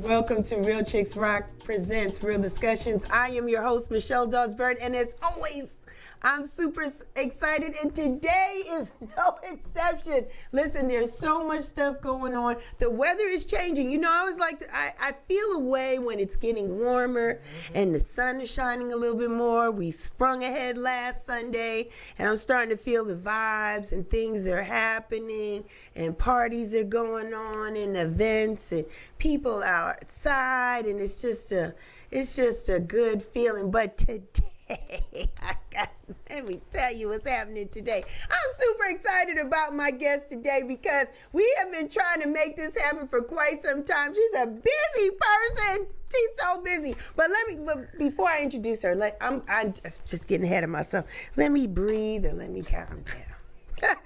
Welcome to Real Chicks Rock presents Real Discussions. I am your host, Michelle Dawes-Bird, and as always, I'm super excited, and today is no exception. Listen, there's so much stuff going on. The weather is changing. You know, I feel a way when it's getting warmer and the sun is shining a little bit more. We sprung ahead last Sunday, and I'm starting to feel the vibes, and things are happening, and parties are going on, and events, and people outside, and it's just a good feeling. But today, let me tell you what's happening today. I'm super excited about my guest today because we have been trying to make this happen for quite some time. She's a busy person. She's so busy. But before I introduce her, I'm just getting ahead of myself. Let me breathe and let me calm down.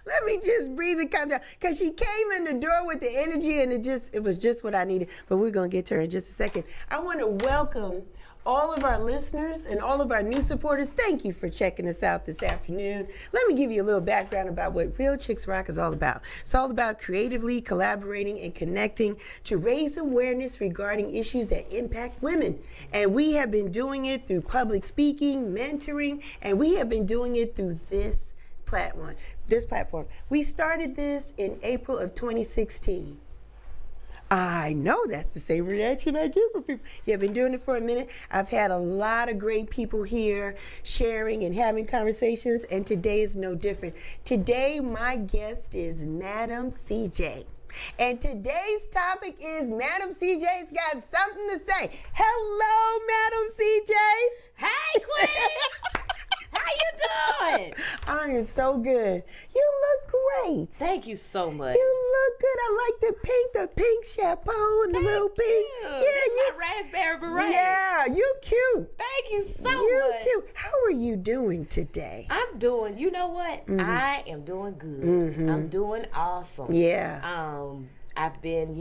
Let me just breathe and calm down. Because she came in the door with the energy and it was just what I needed. But we're going to get to her in just a second. I want to welcome all of our listeners and all of our new supporters. Thank you for checking us out this afternoon. Let me give you a little background about what Real Chicks Rock is all about. It's all about creatively collaborating and connecting to raise awareness regarding issues that impact women. And we have been doing it through public speaking, mentoring, and we have been doing it through this platform. We started this in April of 2016. I know that's the same reaction I get from people. Yeah, I've been doing it for a minute. I've had a lot of great people here sharing and having conversations, and today is no different. Today, my guest is Madam CJ. And today's topic is Madam CJ's got something to say. Hello, Madam CJ. Hey, Queen. How you doing? I am so good. You look great. Thank you so much. You look good. I like the pink chapeau and the little pink. Yeah, you my raspberry beret. Yeah, you cute. Thank you so You much. cute. How are you doing today? I'm doing, you know what? I am doing good. I'm doing awesome. Yeah. I've been,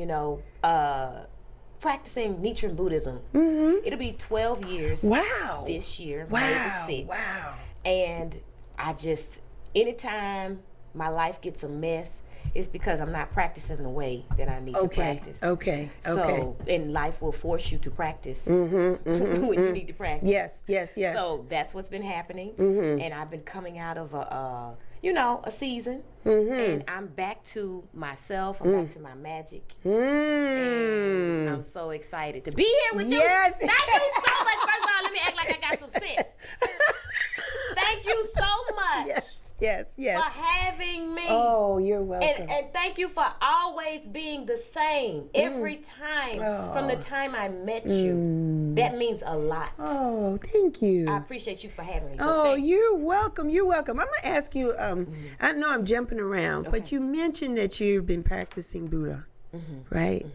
practicing Nichiren Buddhism. It'll be 12 years. Wow. This year. Wow. May the 6th. Wow. And I just, anytime my life gets a mess, it's because I'm not practicing the way that I need to practice. Okay. So, and life will force you to practice when you need to practice. Yes. So that's what's been happening. And I've been coming out of a season. And I'm back to myself. I'm back to my magic. And I'm so excited to be here with you. Yes. Thank you so much. First of all, let me act like I got some sense. Thank you so much. Yes. For having me. Oh, you're welcome. And thank you for always being the same every time from the time I met you. That means a lot. Oh, thank you. I appreciate you for having me. So you're welcome. You're welcome. I'm going to ask you, I know I'm jumping around, but you mentioned that you've been practicing Buddha, right?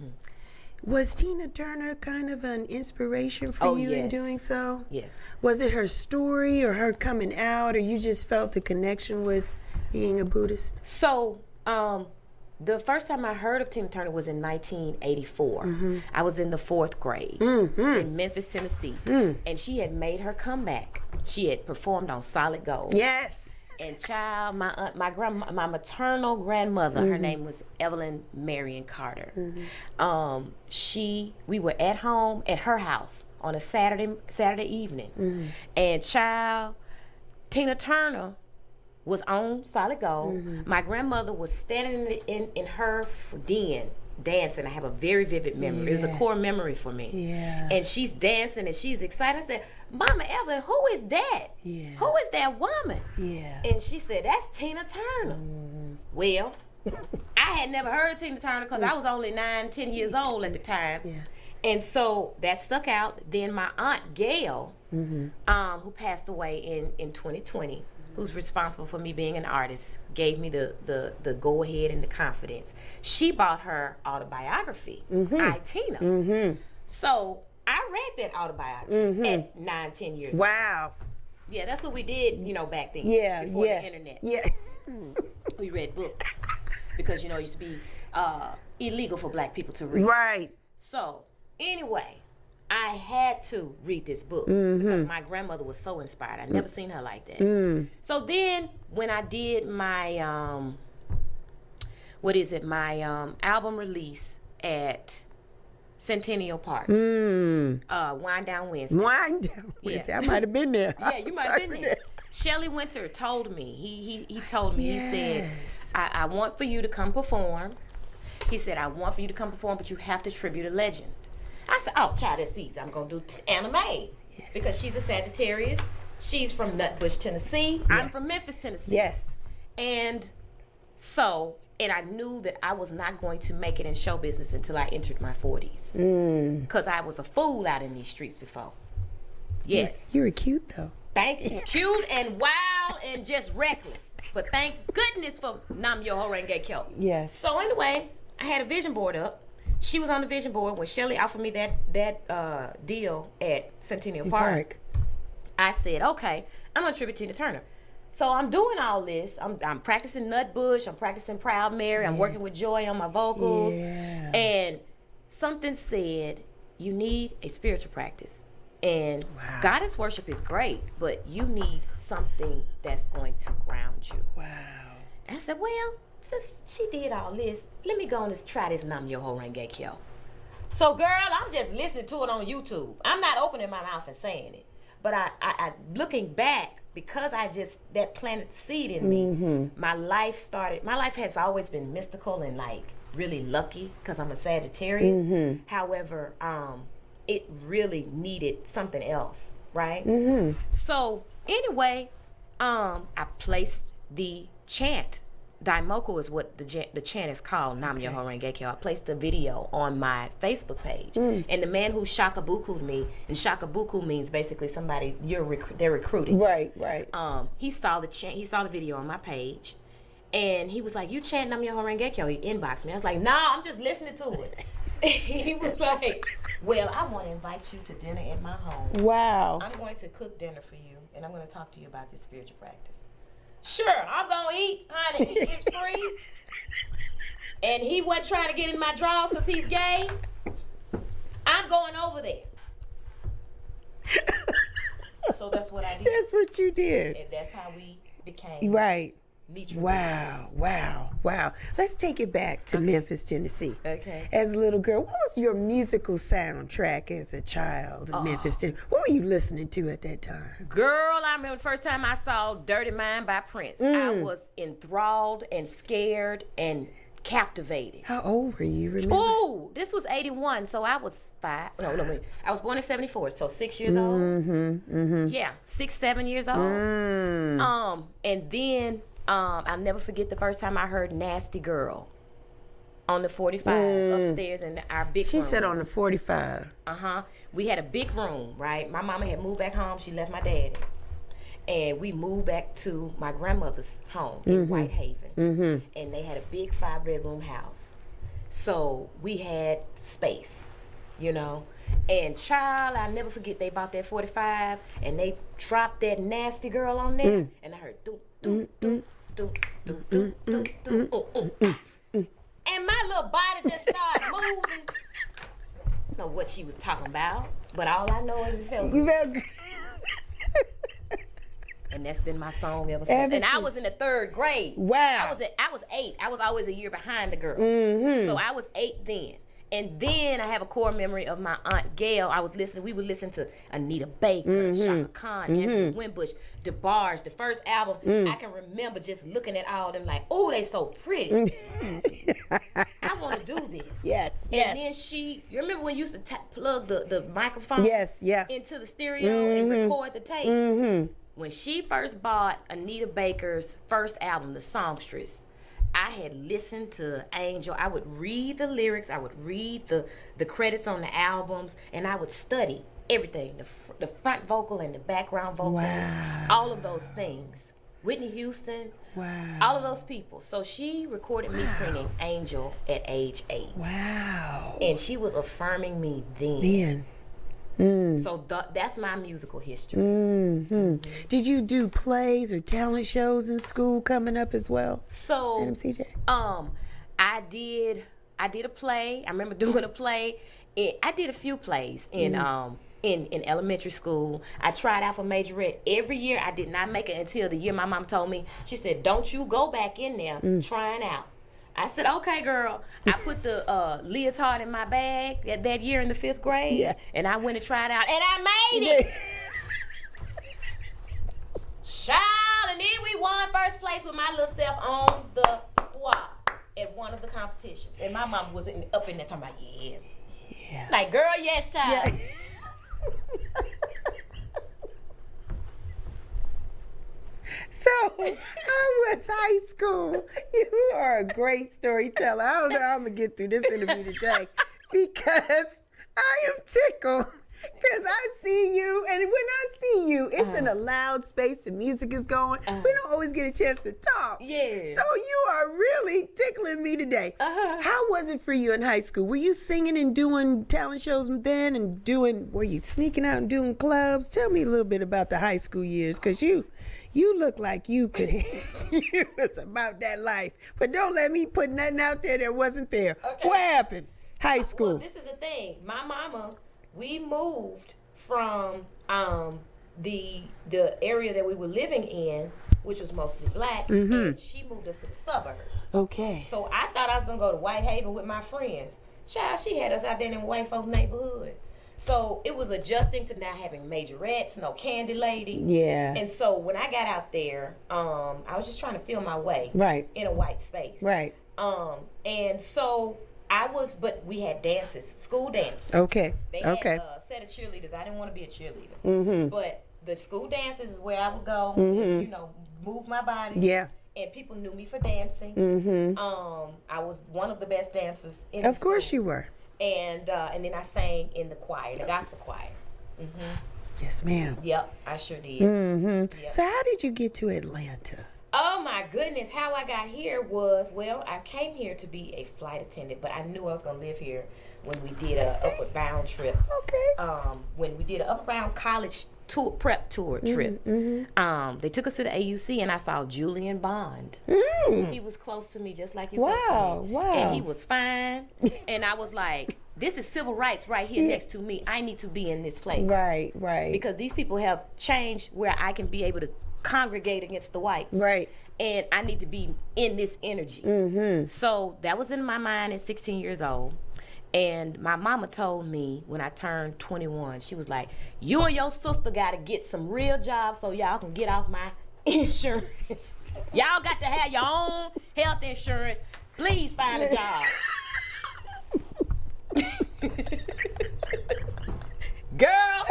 Was Tina Turner kind of an inspiration for you in doing so? Yes. Was it her story or her coming out, or you just felt a connection with being a Buddhist? So, the first time I heard of Tina Turner was in 1984. I was in the 4th grade in Memphis, Tennessee. And she had made her comeback. She had performed on Solid Gold. Yes. And child, my maternal grandmother, her name was Evelyn Marion Carter. We were at home at her house on a Saturday evening. And child, Tina Turner was on Solid Gold. My grandmother was standing in her den dancing. I have a very vivid memory. It was a core memory for me. Yeah. And she's dancing and she's excited. I said, Mama Evelyn, who is that? Yeah. Who is that woman? Yeah. And she said, that's Tina Turner. Well, I had never heard of Tina Turner because I was only 9, 10 years old at the time. Yeah. And so that stuck out. Then my aunt Gail, who passed away in 2020, who's responsible for me being an artist, gave me the go-ahead and the confidence. She bought her autobiography, I, Tina. So I read that autobiography at 9, 10 years old. Wow. Yeah, that's what we did, back then. Yeah, before yeah. the internet. Yeah. We read books because, it used to be illegal for black people to read. Right. So, anyway, I had to read this book because my grandmother was so inspired. I never seen her like that. So then when I did my album release at Centennial Park. Wind Down Wednesday. Wind Down Wednesday. I might have been there. Yeah, you might have been there. Shelley Winter told me. He told me. Yes. He said, I want for you to come perform. He said, I want for you to come perform, but you have to tribute a legend. I said, oh, child, that's easy. I'm going to do anime. Because she's a Sagittarius. She's from Nutbush, Tennessee. Yeah. I'm from Memphis, Tennessee. Yes. And I knew that I was not going to make it in show business until I entered my 40s. Because I was a fool out in these streets before. Yes. You were cute, though. Thank you. Cute and wild and just reckless. But thank goodness for Nam Yoho Renge Kyo. Yes. So anyway, I had a vision board up. She was on the vision board when Shelley offered me that deal at Centennial Park. I said, okay, I'm going to tribute Tina Turner. So I'm doing all this. I'm practicing Nutbush. I'm practicing Proud Mary. I'm working with Joy on my vocals. Yeah. And something said, you need a spiritual practice. And goddess worship is great, but you need something that's going to ground you. Wow. I said, well, since she did all this, let me go and try this Nam Yoho Renge Kyo. So, girl, I'm just listening to it on YouTube. I'm not opening my mouth and saying it. But I looking back, because that planted the seed in me, my life has always been mystical and like really lucky because I'm a Sagittarius. However, it really needed something else, right? So anyway, I placed the chant. Daimoku is what the chant is called, Nam Yoho Renge Kyo. I placed the video on my Facebook page. And the man who shakabuku'd me, and shakabuku means basically somebody they're recruiting. Right. He saw the chant, he saw the video on my page, and he was like, you chant Nam Yoho Renge Kyo. He inboxed me. I was like, nah, I'm just listening to it. He was like, well, I want to invite you to dinner at my home. Wow. I'm going to cook dinner for you, and I'm going to talk to you about this spiritual practice. Sure, I'm going to eat, honey. It's free. And he wasn't trying to get in my drawers because he's gay. I'm going over there. So that's what I did. That's what you did. And that's how we became. Right. Wow. Let's take it back to Memphis, Tennessee. Okay. As a little girl, what was your musical soundtrack as a child in Memphis, Tennessee? What were you listening to at that time? Girl, I remember the first time I saw Dirty Mind by Prince. I was enthralled and scared and captivated. How old were you, remember? Ooh, this was 81, so I was 5. No, wait. I was born in 74, so 6 years old. Yeah, 6, 7 years old. And then I'll never forget the first time I heard Nasty Girl on the 45 upstairs in our big room. She said on the 45. We had a big room, right? My mama had moved back home. She left my daddy. And we moved back to my grandmother's home in Whitehaven. And they had a big 5-bedroom house. So we had space, you know. And child, I'll never forget, they bought that 45 and they dropped that Nasty Girl on there. And I heard do do do do do do do do and my little body just started moving. I don't know what she was talking about, but all I know is it felt good. And that's been my song ever since. And I was in the 3rd grade. Wow. I was 8. I was always a year behind the girls. So I was 8 then. And then I have a core memory of my Aunt Gail. We would listen to Anita Baker, Shaka Khan, Angela Winbush, DeBarge, the first album. I can remember just looking at all of them like, oh, they so pretty. I want to do this. Yes. And then you remember when you used to plug the microphone into the stereo and record the tape? When she first bought Anita Baker's first album, The Songstress, I had listened to Angel. I would read the lyrics. I would read the credits on the albums, and I would study everything, the front vocal and the background vocal, all of those things. Whitney Houston, all of those people. So she recorded me singing Angel at age 8. Wow. And she was affirming me then. So that's my musical history. Did you do plays or talent shows in school coming up as well? So MCJ? I did a play. I remember doing a play. I did a few plays in elementary school. I tried out for majorette every year. I did not make it until the year my mom told me. She said, "Don't you go back in there trying out." I said, okay, girl. I put the leotard in my bag that year in the 5th grade. Yeah. And I went and tried out. And I made it. Child. And then we won first place with my little self on the squad at one of the competitions. And my mom was up in there talking about, yeah. Like, girl, yes, child. Yeah. So, how was high school? You are a great storyteller. I don't know how I'm going to get through this interview today because I am tickled because I see you, and when I see you, it's in a loud space, the music is going. We don't always get a chance to talk. Yeah. So you are really tickling me today. How was it for you in high school? Were you singing and doing talent shows then and were you sneaking out and doing clubs? Tell me a little bit about the high school years because you look like you could, it was about that life. But don't let me put nothing out there that wasn't there. Okay. What happened? High school. Well, this is the thing. My mama, we moved from the area that we were living in, which was mostly black, and she moved us to the suburbs. Okay. So I thought I was going to go to Whitehaven with my friends. Child, she had us out there in white folks' neighborhood. So it was adjusting to not having majorettes, no candy lady. Yeah. And so when I got out there, I was just trying to feel my way. Right. In a white space. Right. And so but we had dances, school dances. Okay. They had a set of cheerleaders. I didn't want to be a cheerleader. But the school dances is where I would go, and, move my body. Yeah. And people knew me for dancing. I was one of the best dancers in the Of course school. you were. And then I sang in the choir, the gospel choir. Yes, ma'am. Yep, I sure did. Yep. So how did you get to Atlanta? Oh my goodness, how I got here was, I came here to be a flight attendant, but I knew I was going to live here when we did a Upward Bound trip. Okay. When we did an Upward Bound college prep tour trip, they took us to the AUC, and I saw Julian Bond. He was close to me, just like you. Wow. And he was fine, and I was like, this is civil rights right here next to me. I need to be in this place. Right. Because these people have changed where I can be able to congregate against the whites. Right. And I need to be in this energy. So that was in my mind at 16 years old. And my mama told me when I turned 21, she was like, you and your sister got to get some real jobs so y'all can get off my insurance. Y'all got to have your own health insurance. Please find a job. Girl,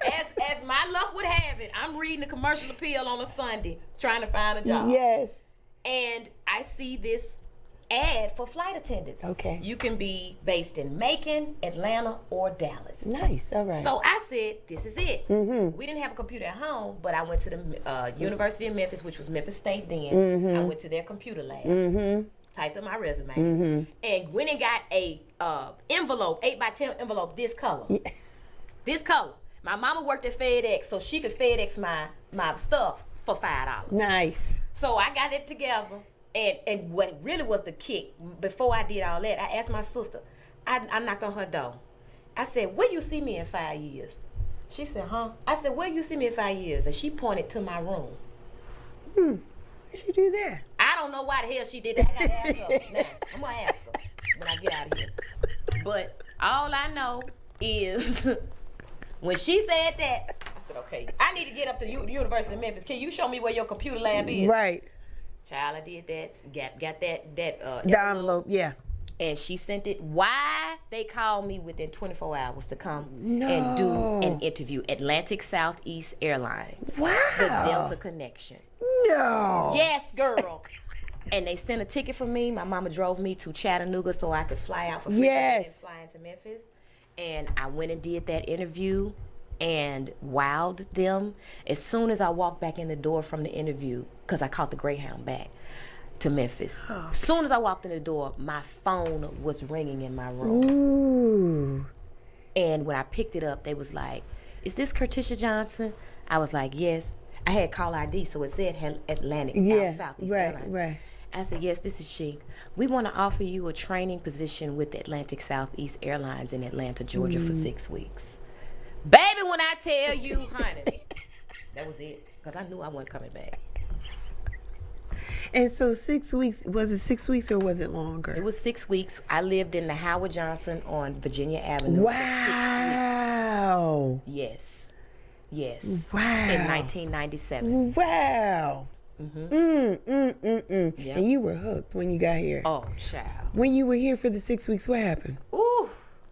as my luck would have it, I'm reading the commercial appeal on a Sunday trying to find a job. Yes. And I see this ad for flight attendants. Okay. You can be based in Macon, Atlanta, or Dallas. Nice. All right. So I said, this is it. We didn't have a computer at home, but I went to the University of Memphis, which was Memphis State then. I went to their computer lab. Typed up my resume. And went and got a envelope, 8x10 envelope, this color. Yeah. This color. My mama worked at FedEx, so she could FedEx my stuff for $5. Nice. So I got it together, and what really was the kick, before I did all that, I asked my sister, I knocked on her door. I said, where you see me in 5 years? She said, huh? I said, where you see me in 5 years? And she pointed to my room. Why'd she do that? I don't know why the hell she did that. I gotta ask her. Now, I'm gonna ask her when I get out of here. But all I know is when she said that, I said, okay, I need to get up to University of Memphis. Can you show me where your computer lab is? Right. Child, I did that. Got that envelope, yeah. And she sent it. Why they called me within 24 hours to come and do an interview. Atlantic Southeast Airlines. Wow. The Delta connection. No. Yes, girl. And they sent a ticket for me. My mama drove me to Chattanooga so I could fly out for free and fly into Memphis. And I went and did that interview and wowed them. As soon as I walked back in the door from the interview, because I caught the Greyhound back to Memphis. As soon as I walked in the door, my phone was ringing in my room. Ooh. And when I picked it up, they was like, is this Kertisha Johnson? I was like, yes. I had call ID, so it said Atlantic, Southeast Airlines. Right. I said, yes, this is she. We want to offer you a training position with Atlantic Southeast Airlines in Atlanta, Georgia for 6 weeks. Baby, when I tell you, honey, that was it. Because I knew I wasn't coming back. And so 6 weeks, was it 6 weeks or was it longer? It was 6 weeks. I lived in the Howard Johnson on Virginia Avenue for 6 Wow. weeks. Yes. Yes. Wow. In 1997. Wow. Yep. And you were hooked when you got here. Oh, child. When you were here for the 6 weeks, what happened? Ooh,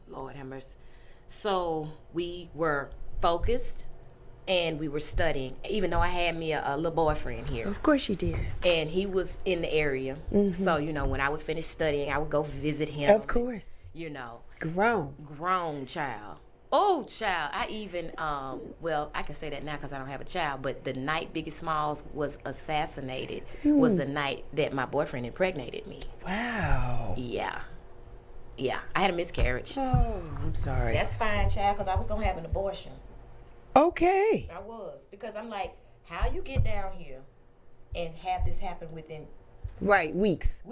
Lord have mercy. So we were focused and we were studying, even though I had me a little boyfriend here. Of course you did. And he was in the area. So, you know, when I would finish studying, I would go visit him. Of course. You know. Grown child. Oh, child. I even, well, I can say that now because I don't have a child, but the night Biggie Smalls was assassinated was the night that my boyfriend impregnated me. Wow. Yeah. Yeah. I had a miscarriage. Oh, I'm sorry. That's fine, child, because I was going to have an abortion. Okay. I was. Because I'm like, how you get down here and have this happen within weeks.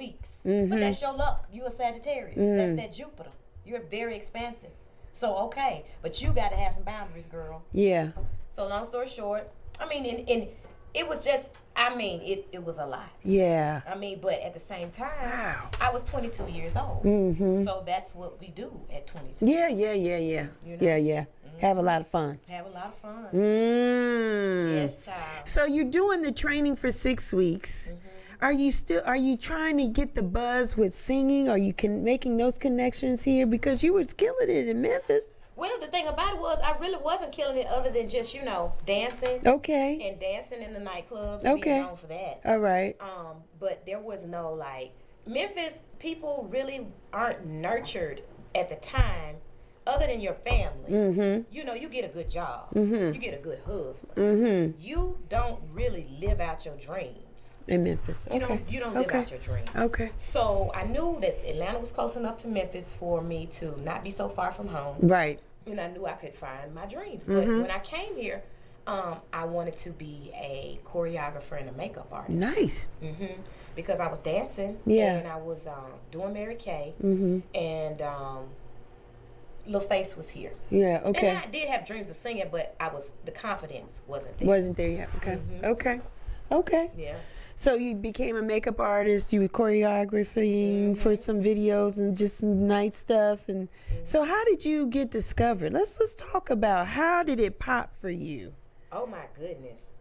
But that's your luck. You're a Sagittarius. That's that Jupiter. You're very expansive. So, okay. But you got to have some boundaries, girl. Yeah. So, long story short, I mean, and it was just, I mean, it was a lot. Yeah. I mean, but at the same time, Wow. I was 22 years old. So that's what we do at 22. Yeah. You know? Yeah. Have a lot of fun. Have a lot of fun. Yes, child. So you're doing the training for 6 weeks. Are you trying to get the buzz with singing? Are you making those connections here? Because you were killing it in Memphis. Well, the thing about it was I really wasn't killing it other than just, you know, dancing. Okay. And dancing in the nightclubs. Okay. Being known for that. All right. But there was no, like, Memphis people really aren't nurtured at the time other than your family. You know, you get a good job. You get a good husband. You don't really live out your dreams. In Memphis. Okay. You don't live out your dreams. Okay. So I knew that Atlanta was close enough to Memphis for me to not be so far from home. Right. And I knew I could find my dreams. But when I came here, I wanted to be a choreographer and a makeup artist. Nice. Because I was dancing. Yeah. And I was doing Mary Kay. And Lil Face was here. Yeah. Okay. And I did have dreams of singing, but the confidence wasn't there. Wasn't there yet. Okay. Okay. Yeah. So you became a makeup artist. You were choreographing for some videos and just some night stuff. And so, how did you get discovered? Let's talk about how did it pop for you? Oh my goodness.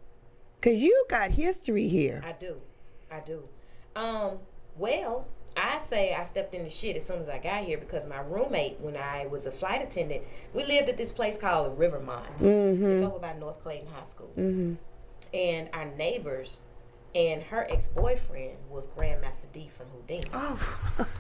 'Cause you got history here. I do. Well, I say I stepped in the shit as soon as I got here because my roommate, when I was a flight attendant, we lived at this place called Rivermont. It's over by North Clayton High School. And our neighbors and her ex-boyfriend was Grandmaster D from Houdini. Oh.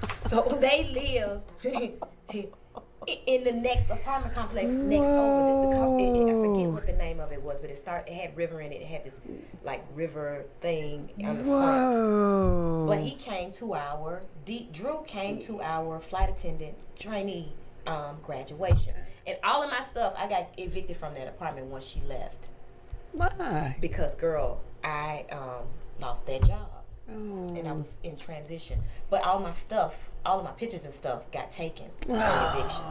So they lived in the next apartment complex next over I forget what the name of it was, but it had river in it. It had this like river thing on the front. But he came to Drew came to our flight attendant trainee graduation. And all of my stuff, I got evicted from that apartment once she left. Why? Because, girl, I lost that job. And I was in transition. But all my stuff, all of my pictures and stuff got taken by eviction.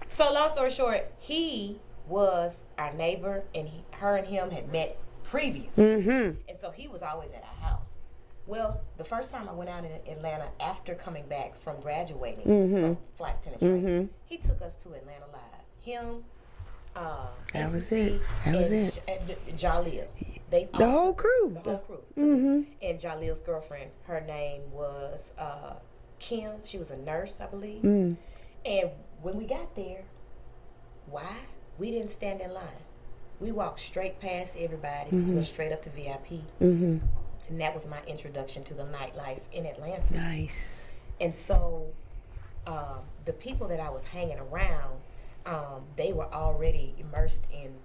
So, long story short, he was our neighbor, and her and him had met previously. And so he was always at our house. Well, the first time I went out in Atlanta after coming back from graduating from flight attendant training, he took us to Atlanta Live. Him, That was it. And Jaleel. The whole crew. The whole crew. And Jaleel's girlfriend, her name was Kim. She was a nurse, I believe. And when we got there, why? We didn't stand in line. We walked straight past everybody, went straight up to VIP. And that was my introduction to the nightlife in Atlanta. Nice. And so the people that I was hanging around, they were already immersed in,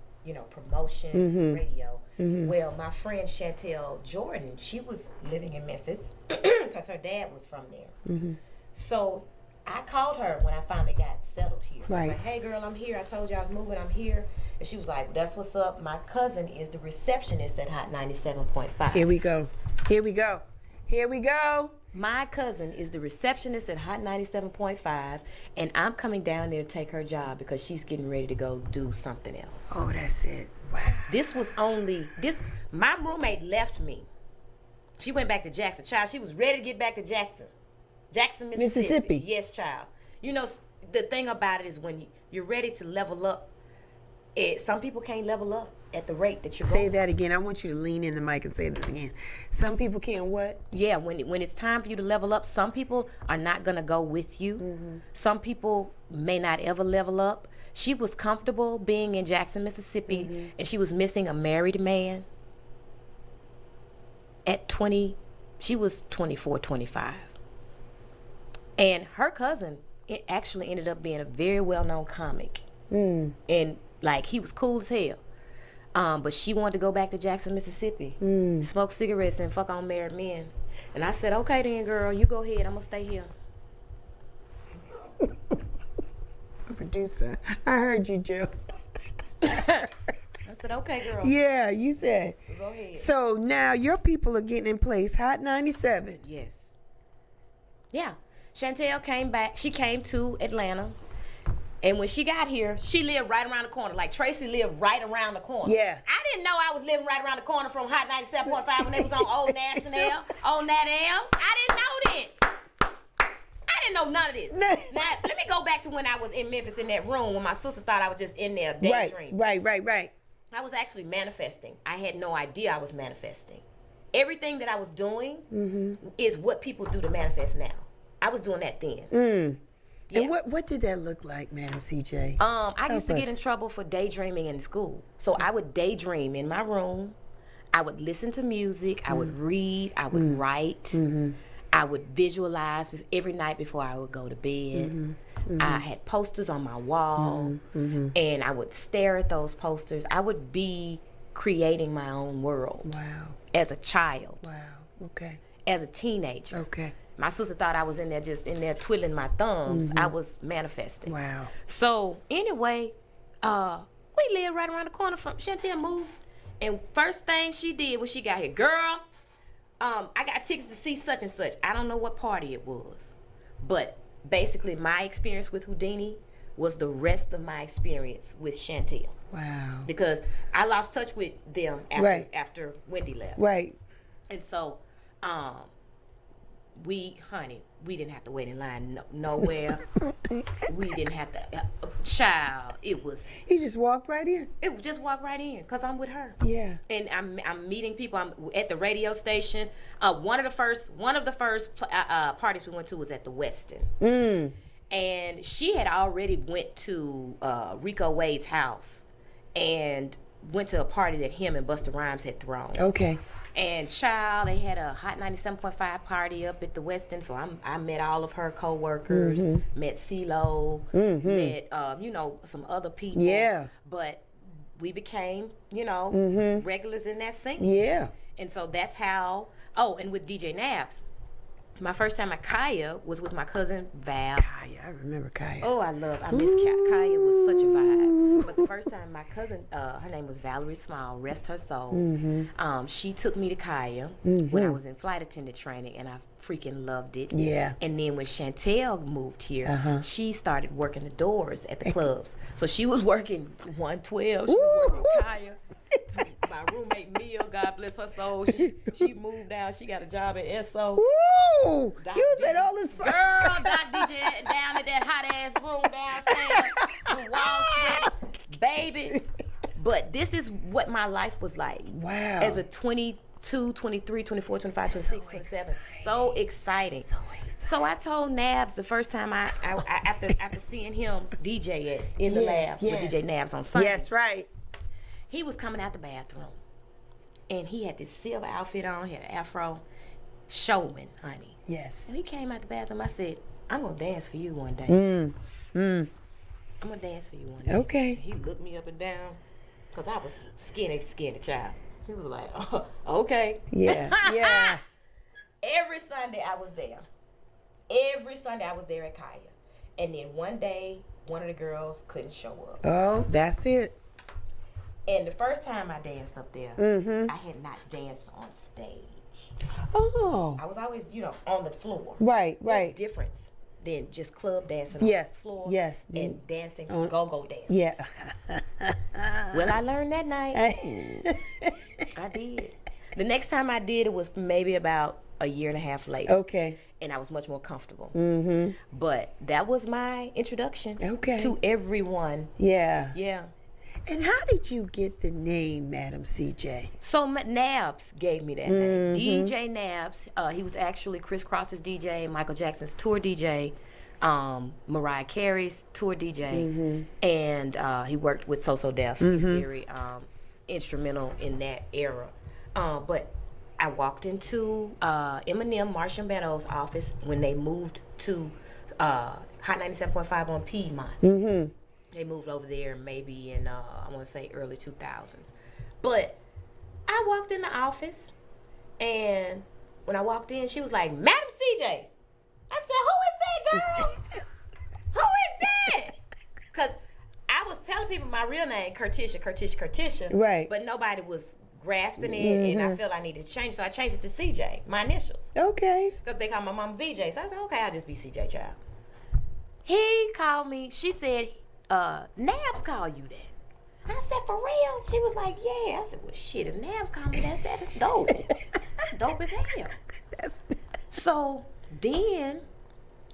promotions, radio. Well, my friend Chantel Jordan, she was living in Memphis because her dad was from there. So I called her when I finally got settled here. I was like, hey, girl, I'm here. I told you I was moving. I'm here. And she was like, that's what's up. My cousin is the receptionist at Hot 97.5. Here we go. My cousin is the receptionist at Hot 97.5, and I'm coming down there to take her job because she's getting ready to go do something else. Oh, that's it. Wow. My roommate left me She went back to Jackson. Child, she was ready to get back to Jackson. Jackson, Mississippi. Yes, child. You know, the thing about it is when you're ready to level up, some people can't level up at the rate that you're Say going. that again. I want you to lean in the mic and say that again. Some people can't what? Yeah, when it's time for you to level up, some people are not going to go with you. Mm-hmm. Some people may not ever level up. She was comfortable being in Jackson, Mississippi, mm-hmm. and she was missing a married man. At 20, she was 24, 25. And her cousin actually ended up being a very well-known comic. Mm. And, like, he was cool as hell. But she wanted to go back to Jackson, Mississippi, smoke cigarettes and fuck on married men. And I said, okay then, girl, you go ahead. I'm going to stay here. Producer, I heard you, Joe. I said, okay, girl. Yeah, you said. Go ahead. So now your people are getting in place. Hot 97. Yes. Yeah. Chantel came back. She came to Atlanta. And when she got here, she lived right around the corner. Like Tracy lived right around the corner. Yeah. I didn't know I was living right around the corner from Hot 97.5 when they was on Old National, on that L. I didn't know this. I didn't know none of this. Now, let me go back to when I was in Memphis in that room when my sister thought I was just in there daydreaming. Right. I was actually manifesting. I had no idea I was manifesting. Everything that I was doing is what people do to manifest now. I was doing that then. Yeah. And what did that look like, Madam CJ? I used to get in trouble for daydreaming in school. So I would daydream in my room. I would listen to music. I would read. I would write. I would visualize every night before I would go to bed. I had posters on my wall, and I would stare at those posters. I would be creating my own world. Wow. As a child. Wow. Okay. As a teenager. Okay. My sister thought I was in there twiddling my thumbs. I was manifesting. Wow. So anyway, we lived right around the corner from Chantel moved. And first thing she did when she got here, girl, I got tickets to see such and such. I don't know what party it was. But basically my experience with Houdini was the rest of my experience with Chantel. Wow. Because I lost touch with them after Wendy left. Right. And so, we didn't have to wait in line nowhere. We didn't have to, child, it was. He just walked right in. It would just walk right in, because I'm with her. Yeah. And I'm meeting people. I'm at the radio station. One of the first parties we went to was at the Westin. And she had already went to Rico Wade's house and went to a party that him and Busta Rhymes had thrown. Okay. And child, they had a Hot 97.5 party up at the Westin, so I met all of her co-workers, met CeeLo, met some other people. Yeah. But we became, regulars in that scene. Yeah. And so that's how. Oh, and with DJ Nabs. My first time at Kaya was with my cousin Val. Kaya, I remember Kaya. Oh, I miss Kaya. Kaya was such a vibe. But the first time my cousin, her name was Valerie Small, rest her soul. She took me to Kaya when I was in flight attendant training, and I freaking loved it. Yeah. And then when Chantel moved here, she started working the doors at the clubs. So she was working 112. She was working Kaya. My roommate Mia, God bless her soul, she moved down. She got a job at SO. Woo! You said all this fun. Girl, Doc DJ down in that hot ass room downstairs, the wall sweat, baby. But this is what my life was like. Wow. As a 22, 23, 24, 25, 26, 27. So exciting. So I told Nabs the first time I after seeing him DJ in the lab with DJ Nabs on Sunday. Yes, right. He was coming out the bathroom, and he had this silver outfit on, he had an afro, showman, honey. Yes. And he came out the bathroom. I said, I'm going to dance for you one day. I'm going to dance for you one day. Okay. He looked me up and down, because I was skinny child. He was like, oh, okay. Yeah, yeah. Every Sunday I was there. Every Sunday I was there at Kaya. And then one day, one of the girls couldn't show up. Oh, that's it. And the first time I danced up there, I had not danced on stage. Oh. I was always, on the floor. Right. There's a difference than just club dancing on the floor. Yes. And dancing go-go dancing. Yeah. Well, I learned that night. I did. The next time I did it was maybe about a year and a half later. Okay. And I was much more comfortable. Mm-hmm. But that was my introduction to everyone. Yeah. Yeah. And how did you get the name Madam CJ? So Nabs gave me that name. DJ Nabs. He was actually Chris Cross's DJ, Michael Jackson's tour DJ, Mariah Carey's tour DJ, and he worked with So Def. He's very instrumental in that era. But I walked into Eminem, Marshall Meadows' office when they moved to Hot 97.5 on Piedmont. They moved over there maybe in, I want to say, early 2000s. But I walked in the office, and when I walked in, she was like, Madam CJ. I said, who is that, girl? Who is that? Because I was telling people my real name, Curtisha. Right. But nobody was grasping it, and I felt I needed to change, so I changed it to CJ, my initials. Okay. Because they call my mama BJ. So I said, okay, I'll just be CJ, child. He called me, she said, Nabs call you that. I said, for real? She was like, yeah. I said, well, shit, if Nabs call me that's dope. That's dope as hell. So then,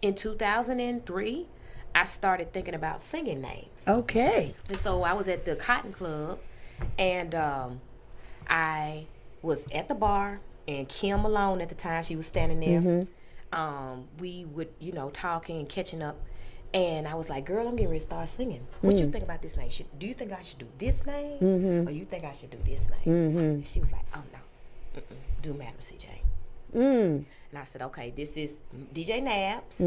in 2003, I started thinking about singing names. Okay. And so I was at the Cotton Club, and I was at the bar, and Kim Malone at the time, she was standing there. We would, talking and catching up. And I was like, girl, I'm getting ready to start singing. What you think about this name? Do you think I should do this name? Or you think I should do this name? And she was like, oh, no. Do Madam CJ. And I said, okay, this is DJ Nabs,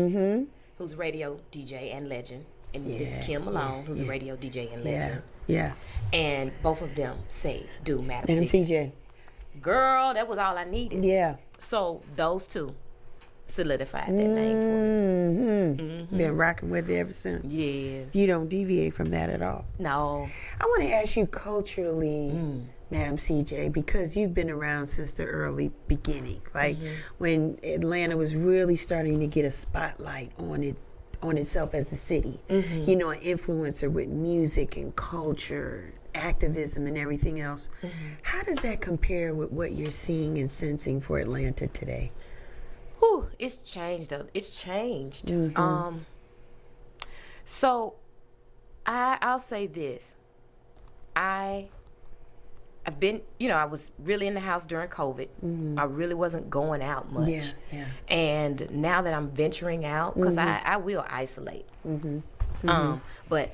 who's radio DJ and legend. And this is Kim Malone, who's a radio DJ and legend. Yeah. And both of them say, do Madam CJ. Girl, that was all I needed. Yeah. So those two solidified that name for me. Been rocking with it ever since. Yeah. You don't deviate from that at all. No. I want to ask you culturally, Madam CJ, because you've been around since the early beginning, like when Atlanta was really starting to get a spotlight on itself as a city. An influencer with music and culture, activism and everything else. How does that compare with what you're seeing and sensing for Atlanta today? Whew, it's changed though. It's changed. So I'll say this. I've been, I was really in the house during COVID. I really wasn't going out much. Yeah. And now that I'm venturing out, because I will isolate. But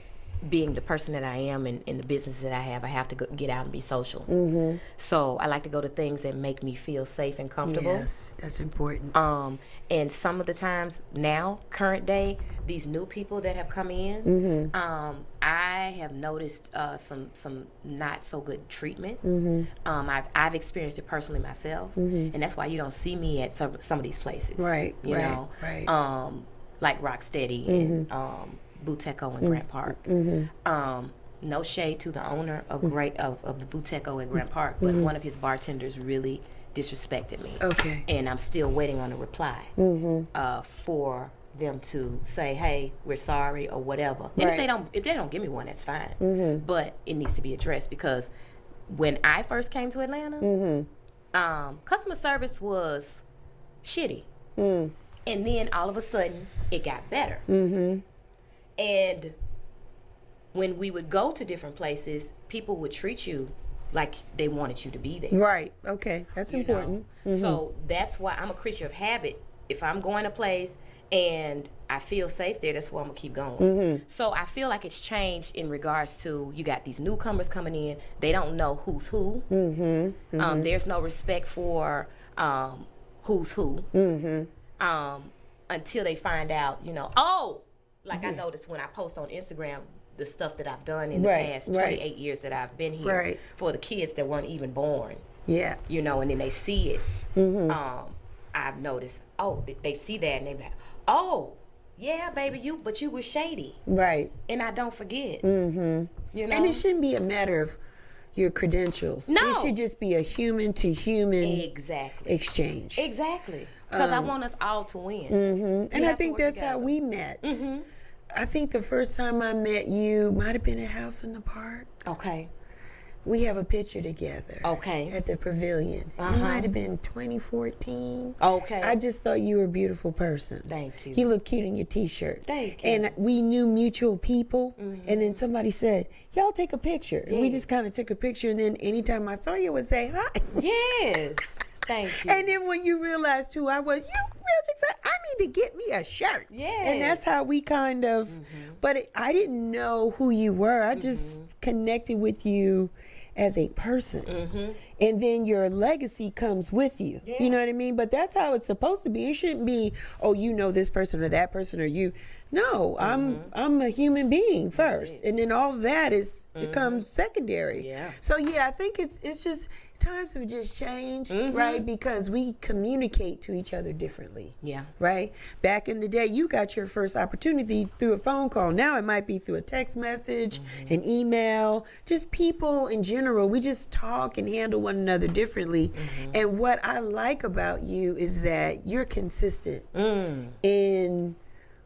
being the person that I am and in the business that I have to get out and be social. So I like to go to things that make me feel safe and comfortable. Yes, that's important. And some of the times now, current day, these new people that have come in, I have noticed some not so good treatment. I've experienced it personally myself, and that's why you don't see me at some of these places. Right. Like Rocksteady and Buteco in Grant Park. No shade to the owner of the Buteco in Grant Park, but one of his bartenders really disrespected me. Okay. And I'm still waiting on a reply for them to say, hey, we're sorry or whatever. And if they don't give me one, that's fine. But it needs to be addressed, because when I first came to Atlanta, customer service was shitty. And then all of a sudden it got better. And when we would go to different places, people would treat you like they wanted you to be there. Right. Okay. That's important. So that's why I'm a creature of habit. If I'm going to a place and I feel safe there, that's where I'm going to keep going. So I feel like it's changed in regards to, you got these newcomers coming in. They don't know who's who. There's no respect for who's who until they find out, like I noticed when I post on Instagram the stuff that I've done in the past 28 years that I've been here for the kids that weren't even born. Yeah. And then they see it. I've noticed, they see that and they're like, oh, yeah, baby, you were shady. Right. And I don't forget. And it shouldn't be a matter of your credentials. No. It should just be a human to human exchange. Exactly. Because I want us all to win. And I think that's how we met. I think the first time I met you might have been at House in the Park. Okay. We have a picture together. Okay. At the pavilion. It might have been 2014. Okay. I just thought you were a beautiful person. Thank you. You look cute in your t-shirt. Thank you. And we knew mutual people. And then somebody said, y'all take a picture. And we just kind of took a picture. And then anytime I saw you, I would say hi. Yes. Thank you. And then when you realized who I was, you real excited. I need to get me a shirt. Yes. And that's how we kind of, but I didn't know who you were. I just connected with you as a person. And then your legacy comes with you. Yeah. You know what I mean? But that's how it's supposed to be. It shouldn't be, oh, you know this person or that person or you. No, I'm a human being first. And then all of that is becomes secondary. Yeah. So yeah, I think it's just times have just changed, right? Because we communicate to each other differently. Yeah. Right? Back in the day, you got your first opportunity through a phone call. Now it might be through a text message, an email, just people in general. We just talk and handle one another differently. And what I like about you is that you're consistent in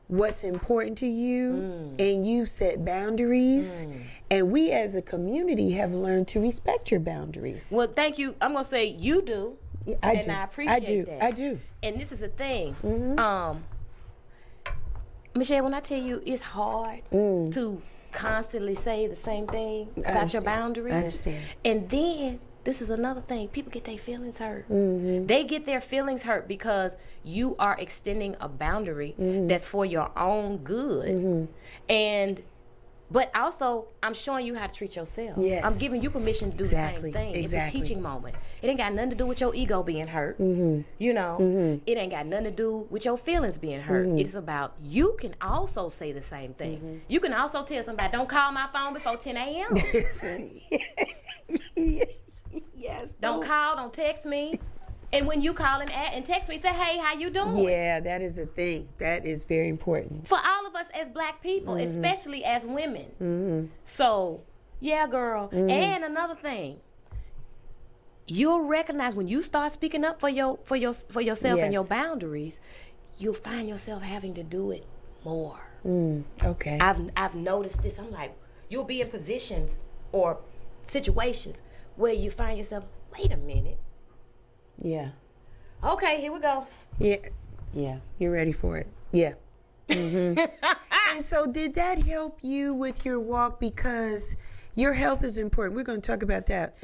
what's important to you, and you set boundaries, and we as a community have learned to respect your boundaries. Well, thank you. I'm gonna say you do. Yeah, I and do. I appreciate that. I do. And this is a thing. Michelle, when I tell you it's hard to constantly say the same thing about your boundaries. I understand. And then this is another thing. People get their feelings hurt. They get their feelings hurt because you are extending a boundary that's for your own good. But also, I'm showing you how to treat yourself. Yes. I'm giving you permission to do the same thing. It's a teaching moment. It ain't got nothing to do with your ego being hurt. You know, it ain't got nothing to do with your feelings being hurt. It's about you can also say the same thing. You can also tell somebody, don't call my phone before 10 a.m. Yes. Don't call, don't text me. And when you call and text me, say, hey, how you doing? Yeah, that is a thing. That is very important. For all of us as black people, especially as women. So, yeah, girl. And another thing, you'll recognize when you start speaking up for yourself and your boundaries, you'll find yourself having to do it more. Okay. I've noticed this. I'm like, you'll be in positions or situations where you find yourself, wait a minute. Yeah. Okay, here we go. Yeah. Yeah. You're ready for it. Yeah. And so did that help you with your walk? Because your health is important. We're going to talk about that.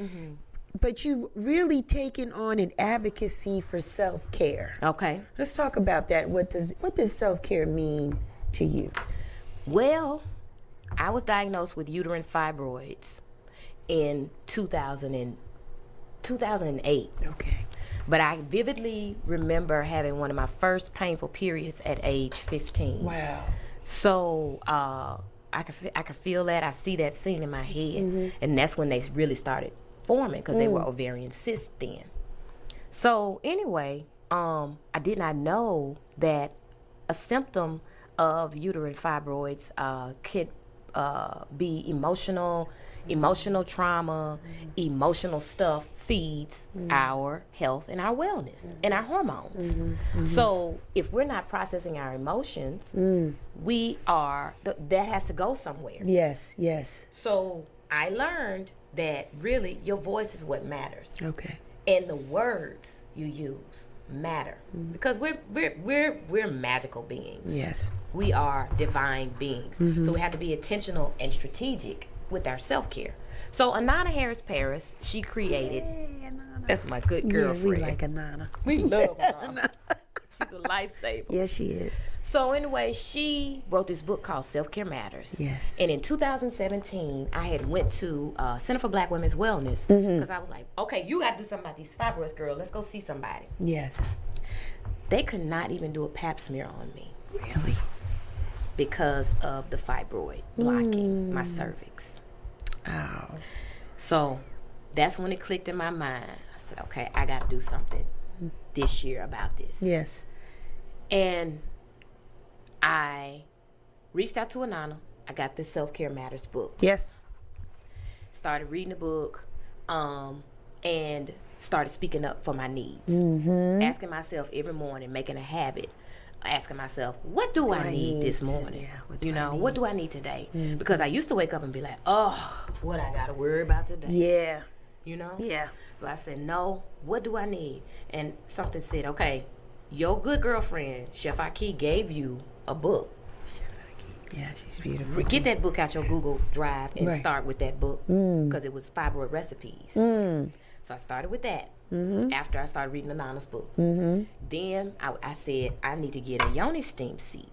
But you've really taken on an advocacy for self-care. Okay. Let's talk about that. What does self-care mean to you? Well, I was diagnosed with uterine fibroids in 2008. Okay. But I vividly remember having one of my first painful periods at age 15. Wow. So I could feel that. I see that scene in my head. And that's when they really started forming because they were ovarian cysts then. So anyway, I did not know that a symptom of uterine fibroids could be emotional trauma, emotional stuff feeds our health and our wellness and our hormones. So if we're not processing our emotions, we are, that has to go somewhere. Yes, yes. So I learned that really your voice is what matters. Okay. And the words you use matter because we're magical beings. Yes. We are divine beings. So we have to be intentional and strategic with our self-care. So Anana Harris Paris, she created, that's my good girlfriend. Yeah, we like Anana. We love her. She's a lifesaver. Yes, she is. So anyway, she wrote this book called Self-Care Matters. Yes. And in 2017, I had went to Center for Black Women's Wellness because I was like, okay, you got to do something about these fibroids, girl. Let's go see somebody. Yes. They could not even do a pap smear on me. Really? Because of the fibroid blocking my cervix. Oh. So that's when it clicked in my mind. I said, okay, I got to do something this year about this. Yes. And I reached out to Anana. I got the Self-Care Matters book. Yes. Started reading the book and started speaking up for my needs. Asking myself every morning, making a habit, asking myself, what do I need this morning? Yeah, What do I need today? Because I used to wake up and be like, oh, what I gotta worry about today. Yeah. You know? Yeah. But I said, no, what do I need? And something said, okay, your good girlfriend, Chef Aki, gave you a book. Yeah, she's beautiful. Get that book out your Google Drive and Right. start with that book, because it was fibroid recipes. So I started with that. After I started reading Anana's book. Then I said, I need to get a yoni steam seat.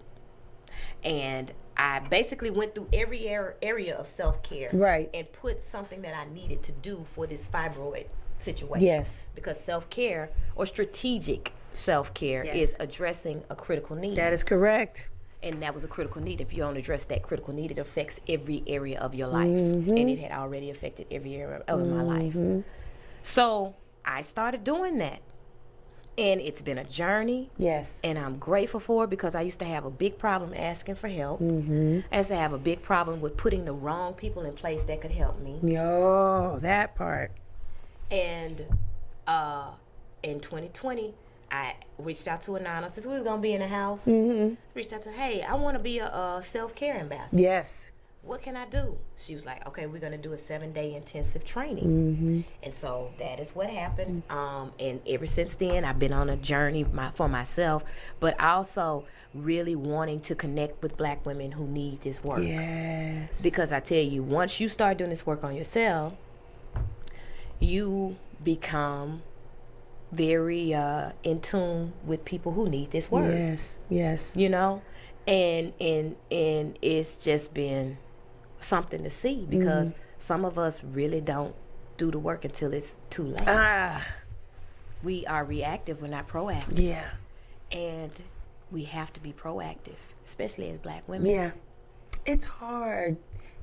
And I basically went through every area of self-care. Right. And put something that I needed to do for this fibroid situation. Yes. Because self-care or strategic self-care Yes. is addressing a critical need. That is correct. And that was a critical need. If you don't address that critical need, it affects every area of your life. And it had already affected every area of my life. So I started doing that. And it's been a journey. Yes. And I'm grateful for it, because I used to have a big problem asking for help. I used to have a big problem with putting the wrong people in place that could help me. Yo, that part. And in 2020, I reached out to Anana since we was gonna be in the house. Reached out to, hey, I want to be a self-care ambassador. Yes. What can I do? She was like, okay, we're gonna do a 7-day intensive training. And so that is what happened. And ever since then, I've been on a journey for myself, but also really wanting to connect with Black women who need this work. Yes. Because I tell you, once you start doing this work on yourself, you become very in tune with people who need this work. Yes. Yes. You know, and it's just been something to see, because some of us really don't do the work until it's too late. We are reactive, we're not proactive. Yeah. And we have to be proactive, especially as Black women. Yeah. It's hard,